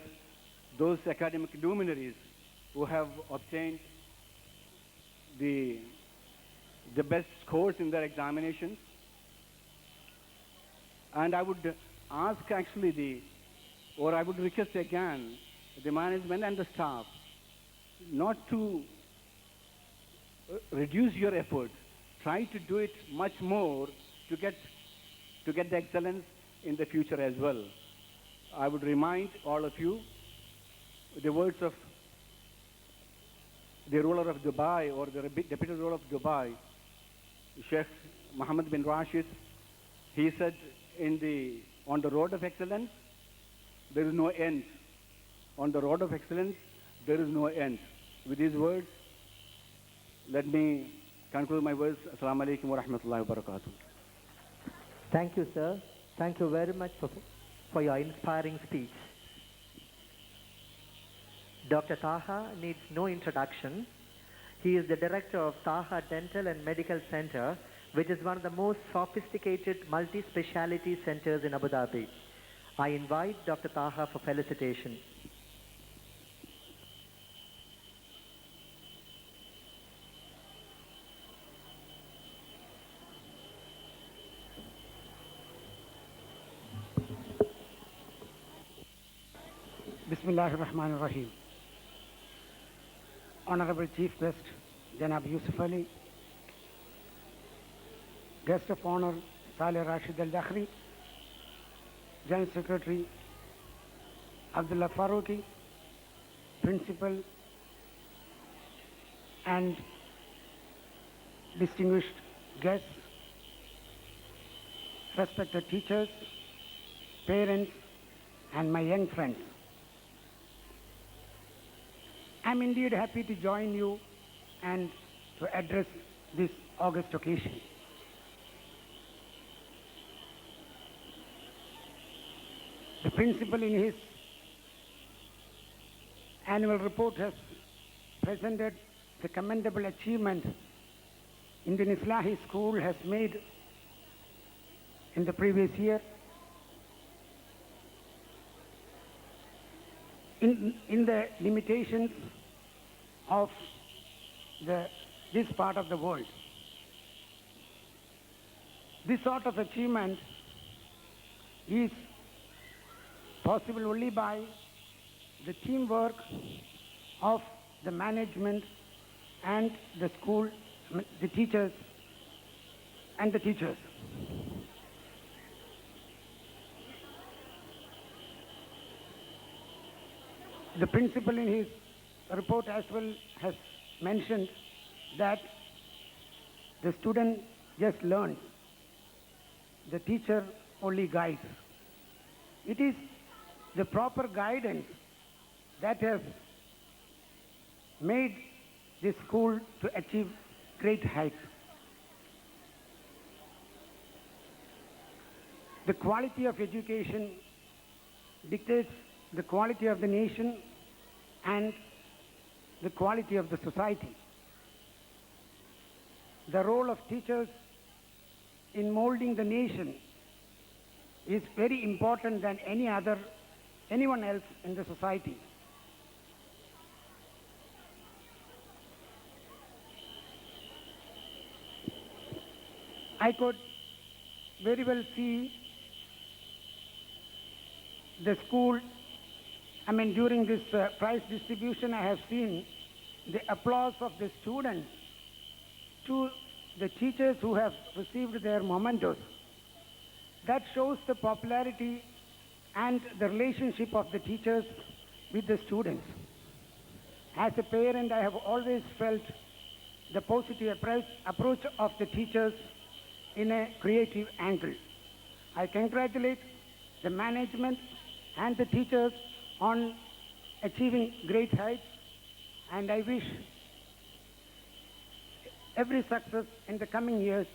those academic luminaries who have obtained the best scores in their examinations. And I would ask actually I would request again the management and the staff not to reduce your efforts. Try to do it much more to get the excellence in the future as well. I would remind all of you the words of the ruler of Dubai, or the deputy ruler of Dubai, Sheikh Mohammed bin Rashid. He said, on the road of excellence, there is no end. On the road of excellence, there is no end. With these words, let me conclude my words. Assalamu alaikum wa rahmatullahi wa barakatuh. Thank you, sir. Thank you very much for your inspiring speech. Dr. Taha needs no introduction. He is the director of Taha Dental and Medical Center, which is one of the most sophisticated multi-speciality centers in Abu Dhabi. I invite Dr. Taha for felicitation. Bismillahir Rahmanir Rahim. Honorable Chief Guest, Janab Yusuf Ali, Guest of Honor, Saleh Rashid Al-Dakhri, General Secretary, Abdullah Farooqi, Principal, and distinguished guests, respected teachers, parents, and my young friends. I'm indeed happy to join you and to address this august occasion. The principal in his annual report has presented the commendable achievement Indian Islahi School has made in the previous year. In the limitations of this part of the world. This sort of achievement is possible only by the teamwork of the management and the school, the teachers and the teachers. The principal in his report as well has mentioned that the student just learns, the teacher only guides. It is the proper guidance that has made this school to achieve great heights. The quality of education dictates the quality of the nation and the quality of the society. The role of teachers in molding the nation is very important than anyone else in the society. I could very well see the school, during this prize distribution, I have seen the applause of the students to the teachers who have received their mementos. That shows the popularity and the relationship of the teachers with the students. As a parent, I have always felt the positive approach of the teachers in a creative angle. I congratulate the management and the teachers on achieving great heights, and I wish every success in the coming years,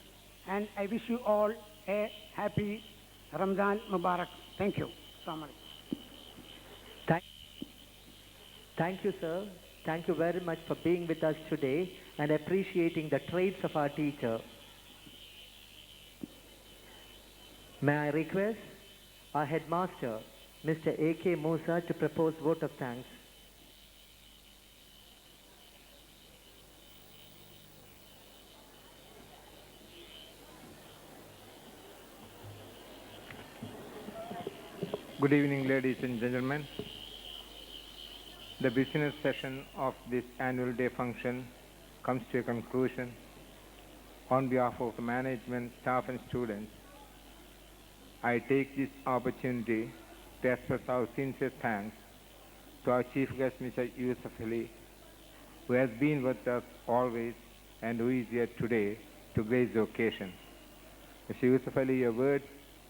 and I wish you all a happy Ramzan Mubarak. Thank you. Assalamu alaikum. Thank you, sir. Thank you very much for being with us today and appreciating the traits of our teacher. May I request our headmaster, Mr. A.K. Musa, to propose vote of thanks. Good evening, ladies and gentlemen. The business session of this annual day function comes to a conclusion. On behalf of the management, staff and students, I take this opportunity to express our sincere thanks to our chief guest, Mr. Yusuf Ali, who has been with us always and who is here today to grace the occasion. Mr. Yusuf Ali, your words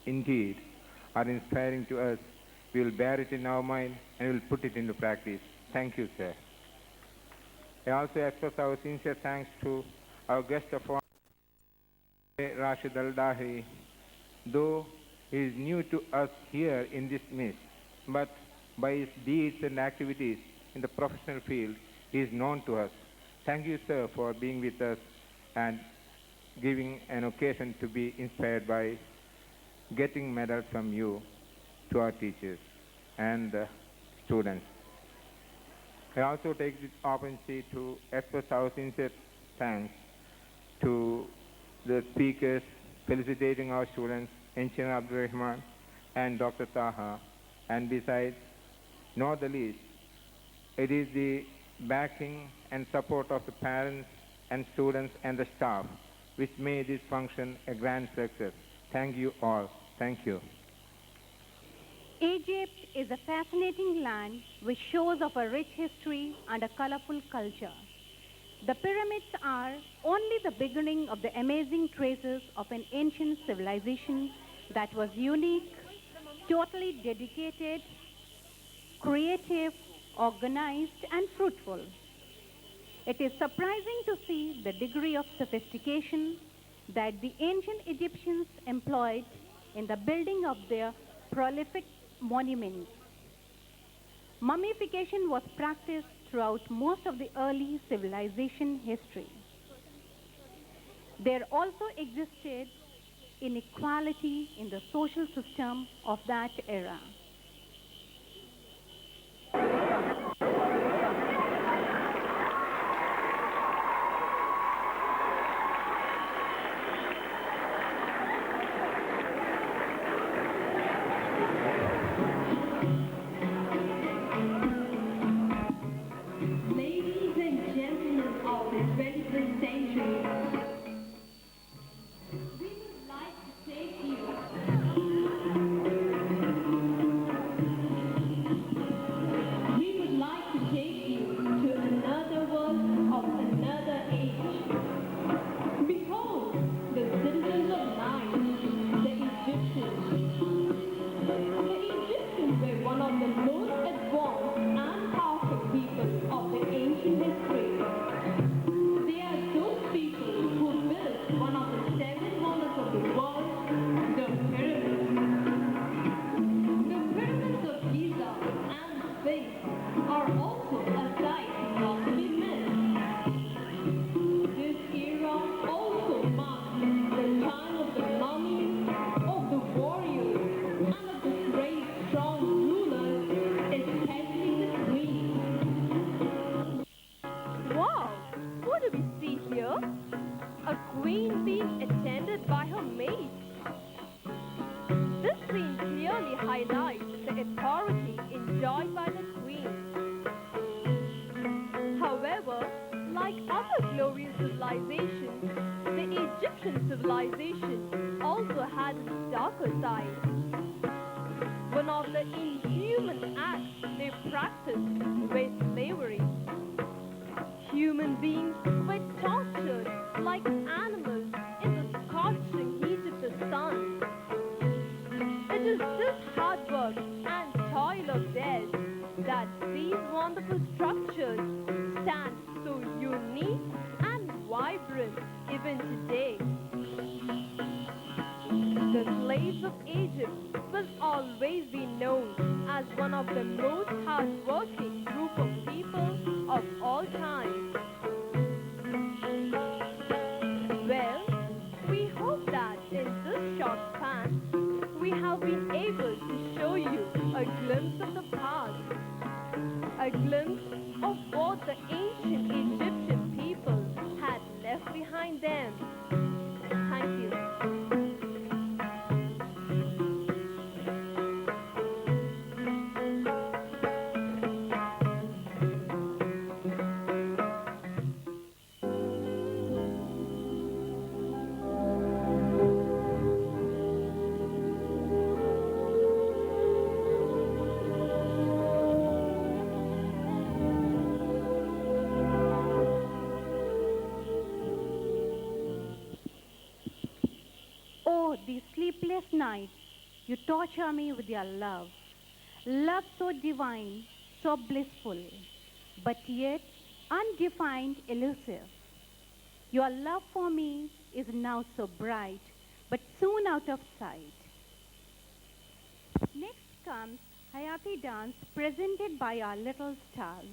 indeed are inspiring to us. We will bear it in our mind and we will put it into practice. Thank you, sir. I also express our sincere thanks to our guest of honor, Rashid Al-Dahi. Though he is new to us here in this midst, but by his deeds and activities in the professional field, he is known to us. Thank you, sir, for being with us and giving an occasion to be inspired by getting medals from you to our teachers and students. I also take this opportunity to express our sincere thanks to the speakers, felicitating our students, Engineer Abdul Rahman and Dr. Taha, and besides, not the least, it is the backing and support of the parents and students and the staff which made this function a grand success. Thank you all. Thank you. Egypt is a fascinating land with shows of a rich history and a colorful culture. The pyramids are only the beginning of the amazing traces of an ancient civilization that was unique, totally dedicated, creative, organized, and fruitful. It is surprising to see the degree of sophistication that the ancient Egyptians employed in the building of their prolific monuments. Mummification was practiced throughout most of the early civilization history. There also existed inequality in the social system of that era. Ladies and gentlemen of the 21st century, we would like to take you to another world of another age. Behold, the citizens of night, the Egyptians. The Egyptians were one of the most advanced and powerful people of the ancient history. They are those people who built one of the seven wonders of the world, the pyramids. The pyramids of Giza and Sphinx are also a sight not to be missed. This era also marks the time of the mummies, of the warriors, and of the great strong rulers, especially the queens. Wow! What do we see here? A queen being attended by her maid. This scene clearly highlights the authority enjoyed by the queen. However, like other glorious civilizations, the Egyptian civilization also had its darker side. One of the inhuman acts they practiced was slavery. Human beings were tortured like animals in the scorching heat of the sun. It is this hard work and toil of theirs that these wonderful structures stand so unique and vibrant even today. The slaves of Egypt will always be known as one of the most hard-working group of people of all time. Well, we hope that in this short span, we have been able to show you a glimpse of the past, a glimpse of what the ancient Egyptian people had left behind them. Thank you. Oh, these sleepless nights, you torture me with your love. Love so divine, so blissful, but yet undefined, elusive. Your love for me is now so bright, but soon out of sight. Next comes Hayati dance presented by our little stars.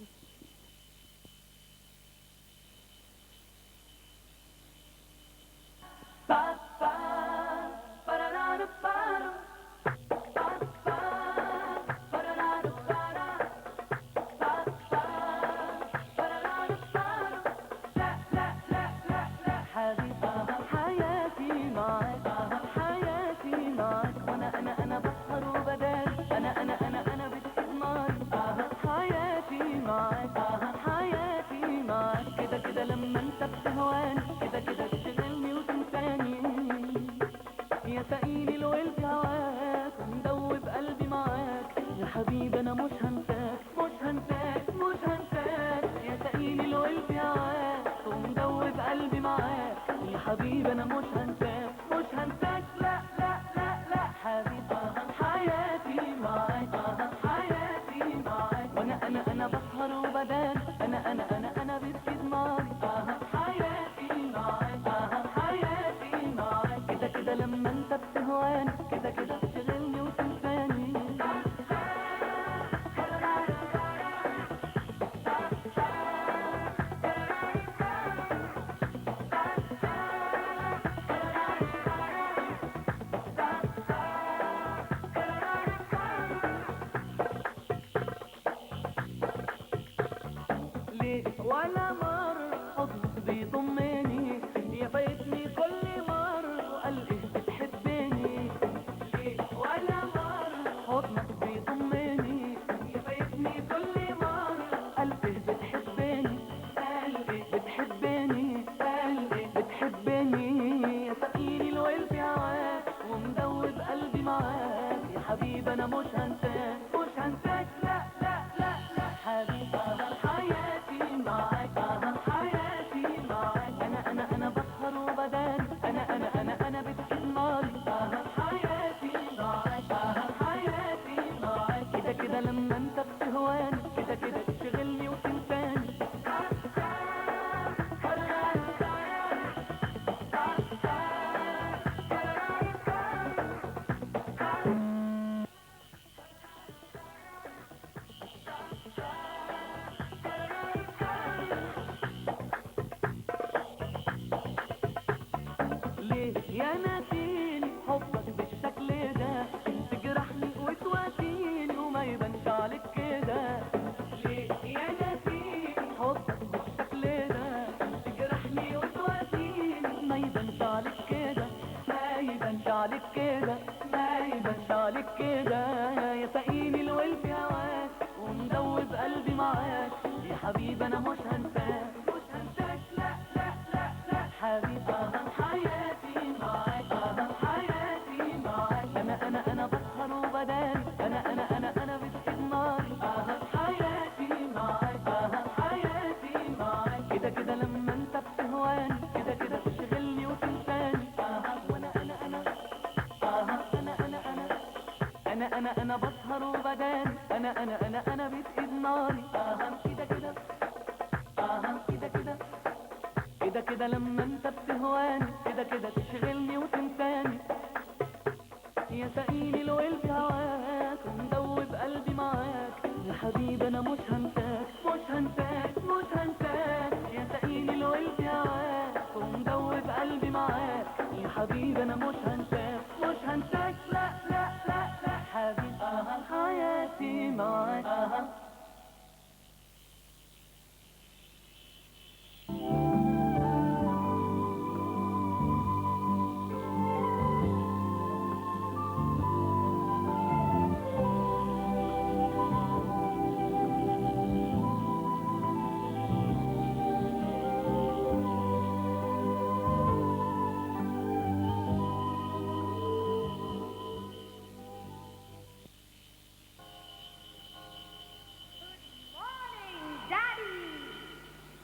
ولا مرة حضنك بيضمني، يا فايتني كل مرة وقلبي بتحبني. ليه ولا مرة حضنك بيضمني، يا فايتني كل مرة قلبي بتحبني، قلبي بتحبني، قلبي بتحبني. يا سقيني الويل في هواك ومدوب قلبي معاك، يا حبيبي انا مش هنساك، مش هنساك، لا لا لا لا حبيبي حياتي معاك، حياتي معاك. انا بسهر وبدان، انا بتسيب ناري، حياتي معاك، حياتي معاك. كده كده لما انت بتهواني، كده كده تشغلني وتنساني. ليه يا ناسيني حبك بالشكل ده، تجرحني وتواسيني وما يبانش عليك كده. ليه يا ناسيني حبك بالشكل ده، تجرحني وتواسيني ما يبانش عليك كده، ما يبانش عليك كده، ما يبانش عليك كده. يا سقيني الويل في هواك ومدوب قلبي معاك، يا حبيبي انا مش هنساك، مش هنساك، لا لا لا لا حبيبي حياتي معاك، حياتي معاك. انا بسهر وبدان، انا بتسيب ناري، حياتي معاك، حياتي معاك. كده كده لما انت بتهواني، كده كده تشغلني وتنساني. وانا انا بسهر وبدان، انا بتسيب ناري، كده كده كده كده كده كده لما انت بتهواني، كده كده تشغلني وتنساني. يا سقيني الويل في هواك ومدوب قلبي معاك، يا حبيبي انا مش هنساك، مش هنساك، مش هنساك. يا سقيني الويل في هواك ومدوب قلبي معاك، يا حبيبي انا مش هنساك، مش هنساك، لا لا لا لا حبيبي حياتي معاك.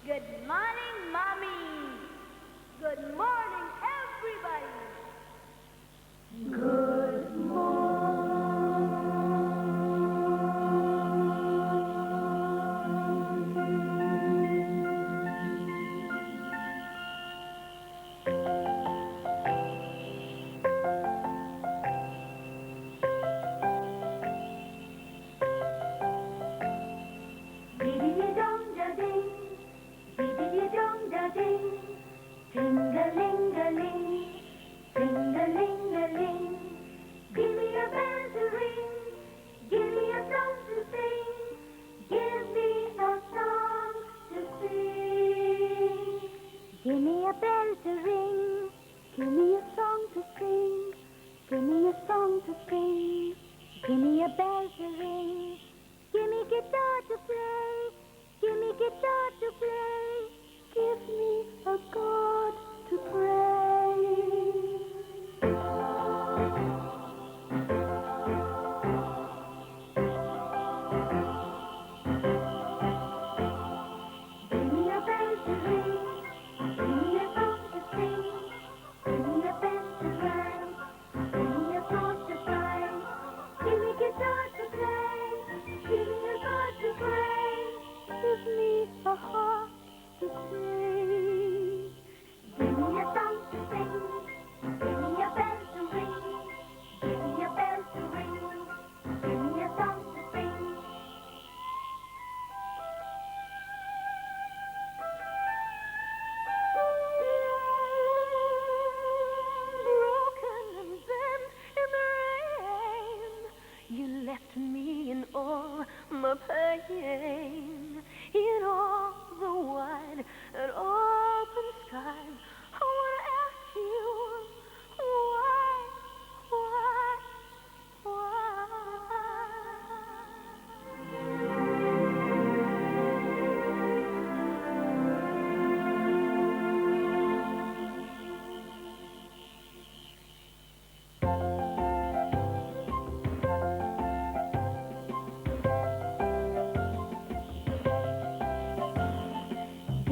Good morning, Mommy. Good morning, everybody. Good Ting-a-ling-a-ling, ting-a-ling-a-ling. Give me a bell to ring, give me a song to sing, give me a song to sing. Give me a bell to ring, give me a song to sing, give me a song to sing. Give me a bell to ring, give me guitar to play, give me guitar to play. Give me a God to praise. Give me a bell to ring, give me a song to sing, give me a pen to write, give me a sword to fight, give me guitar to play, give me a God to praise. Give me a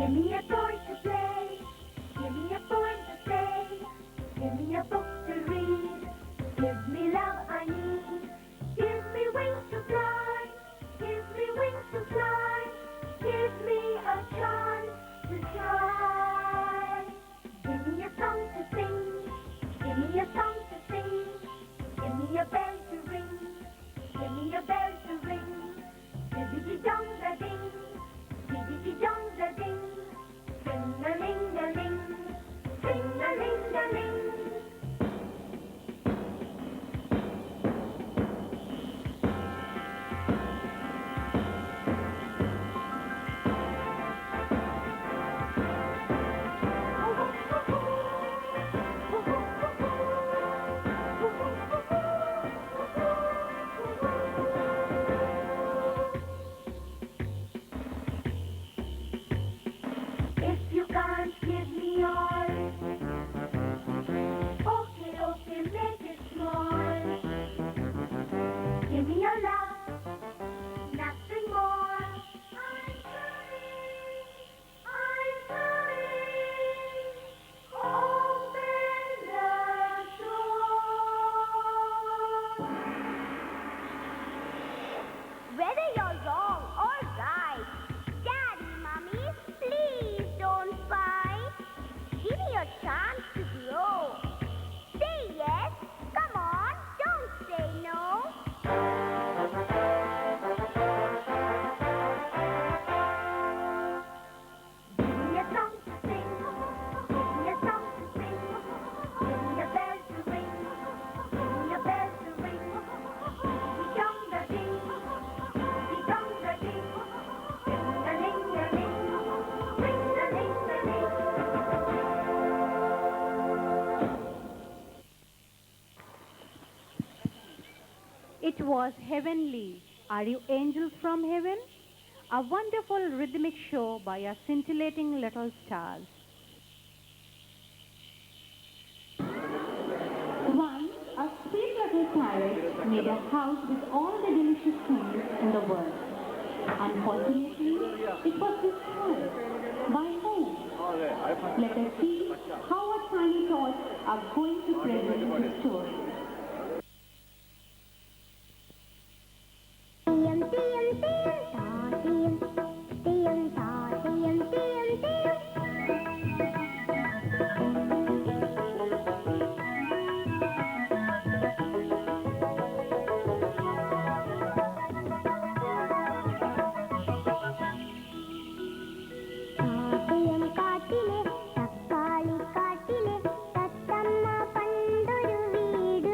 Give me a toy to play. Give me a poem to say. Give me a book to read. Give me love I need. Give me wings to fly. Give me wings to fly. Give me a chance to try. Give me a song to sing. Give me a song to sing. Give me a bell to ring. Give me a bell to ring. Diddity-dong-da-ding. Diddity-dong-da-ding. Sing-a-ling-a-ling. Sing-a-ling-a-ling. If you can't give me all, okay, okay, make it small. Give me your love, nothing more. I'm coming, open the door. Whether you're wrong or right, Daddy, Mommy, please don't fight. Give me a chance to grow. Say yes, come on, don't say no. Give me a song to sing. Give me a song to sing. Give me a bell to ring. Give me a bell to ring. Dee-dong-da-ding. Dee-dong-da-ding. Ring-a-ling-a-ling. Ring-a-ling-a-ling. It was heavenly. Are you angels from heaven? A wonderful rhythmic show by our scintillating little stars. Once, a sweet little parrot made a house with all the delicious things in the world. Unfortunately, it was destroyed. By whom? Let us see how our tiny thoughts are going to present the story. Tiyam, tiyam, tiyam, ta, tiyam. Tiyam, ta, tiyam, tiyam, tiyam. Kattiyam കാട്ടിലെ തക്കാളി കാട്ടിലെ തത്തമ്മ പണ്ടൊരു വീട്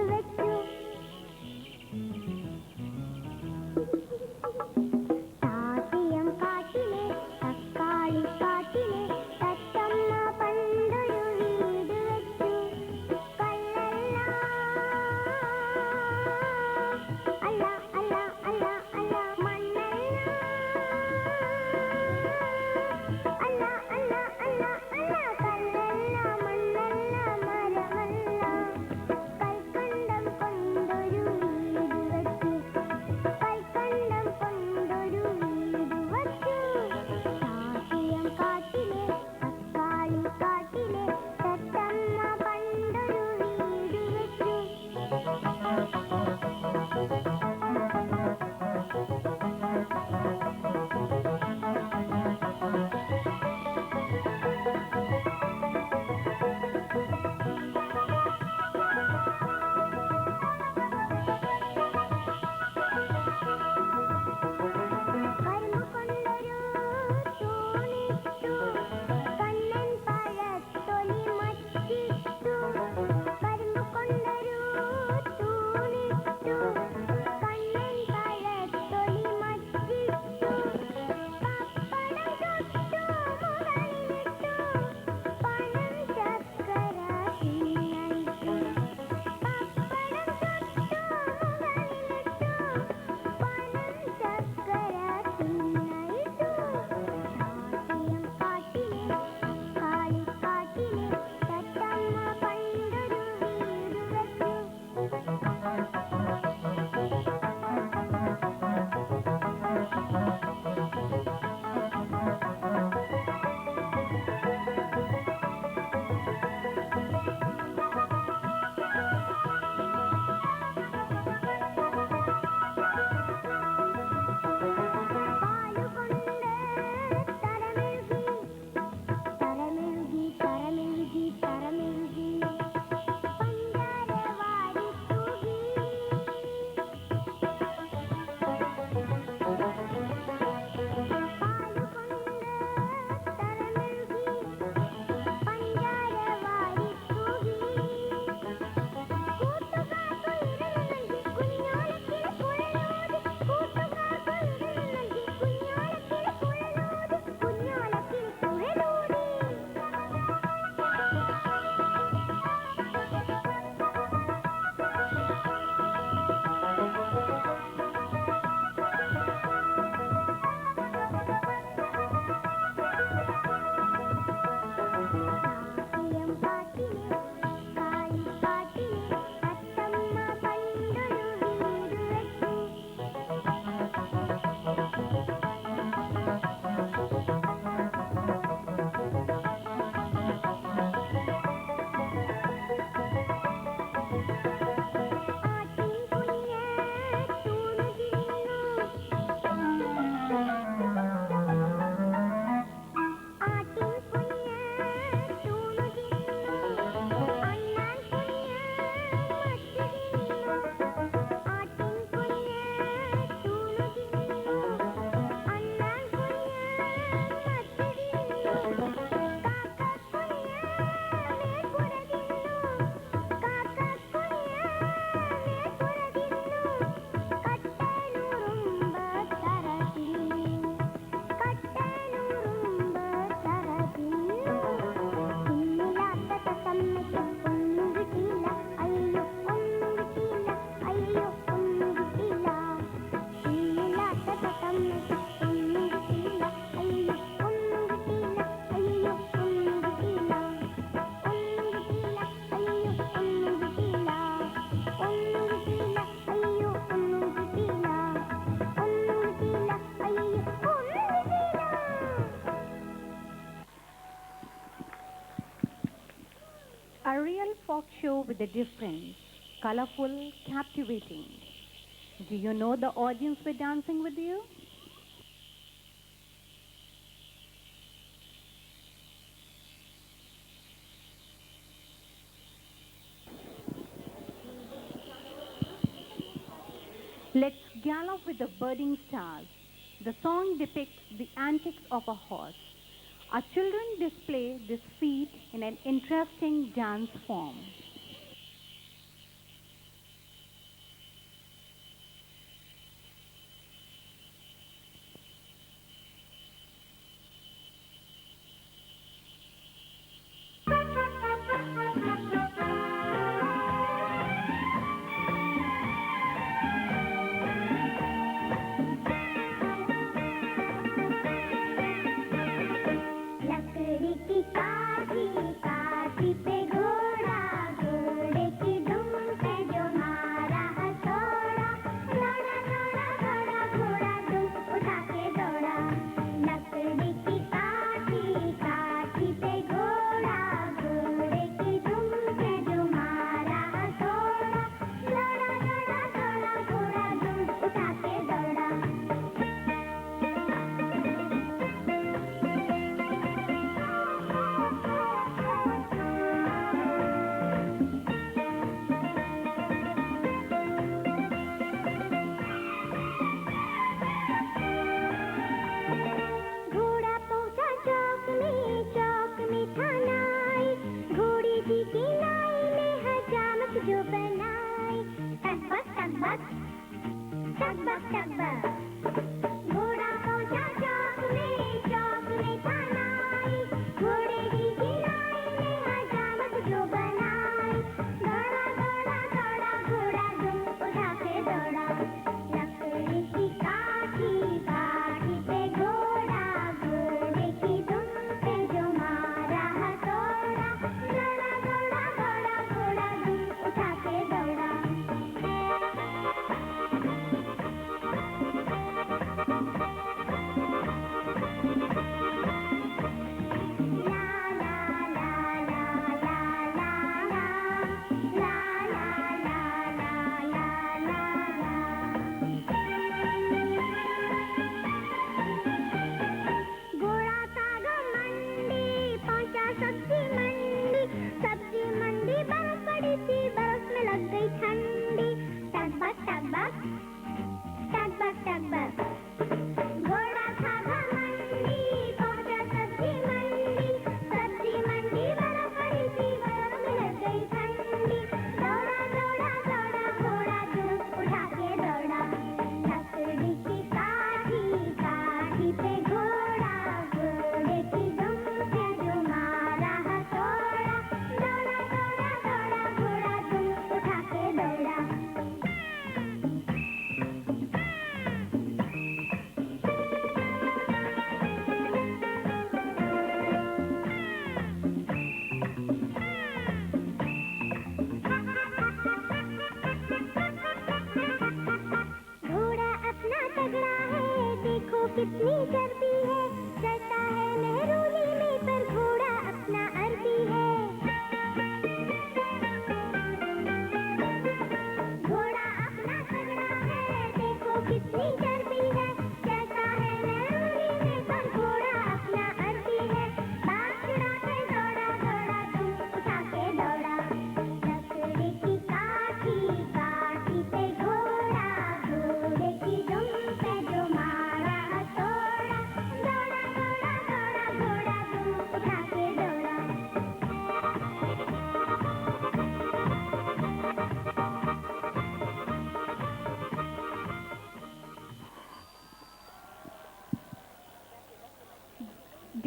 A real folk show with a difference, colorful, captivating. Do you know the audience were dancing with you? Let's gallop with the budding stars. The song depicts the antics of a horse. Our children display this feat in an interesting dance form. लकड़ी की काठी काठी पे घोड़ा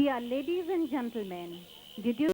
Dear ladies and gentlemen, did you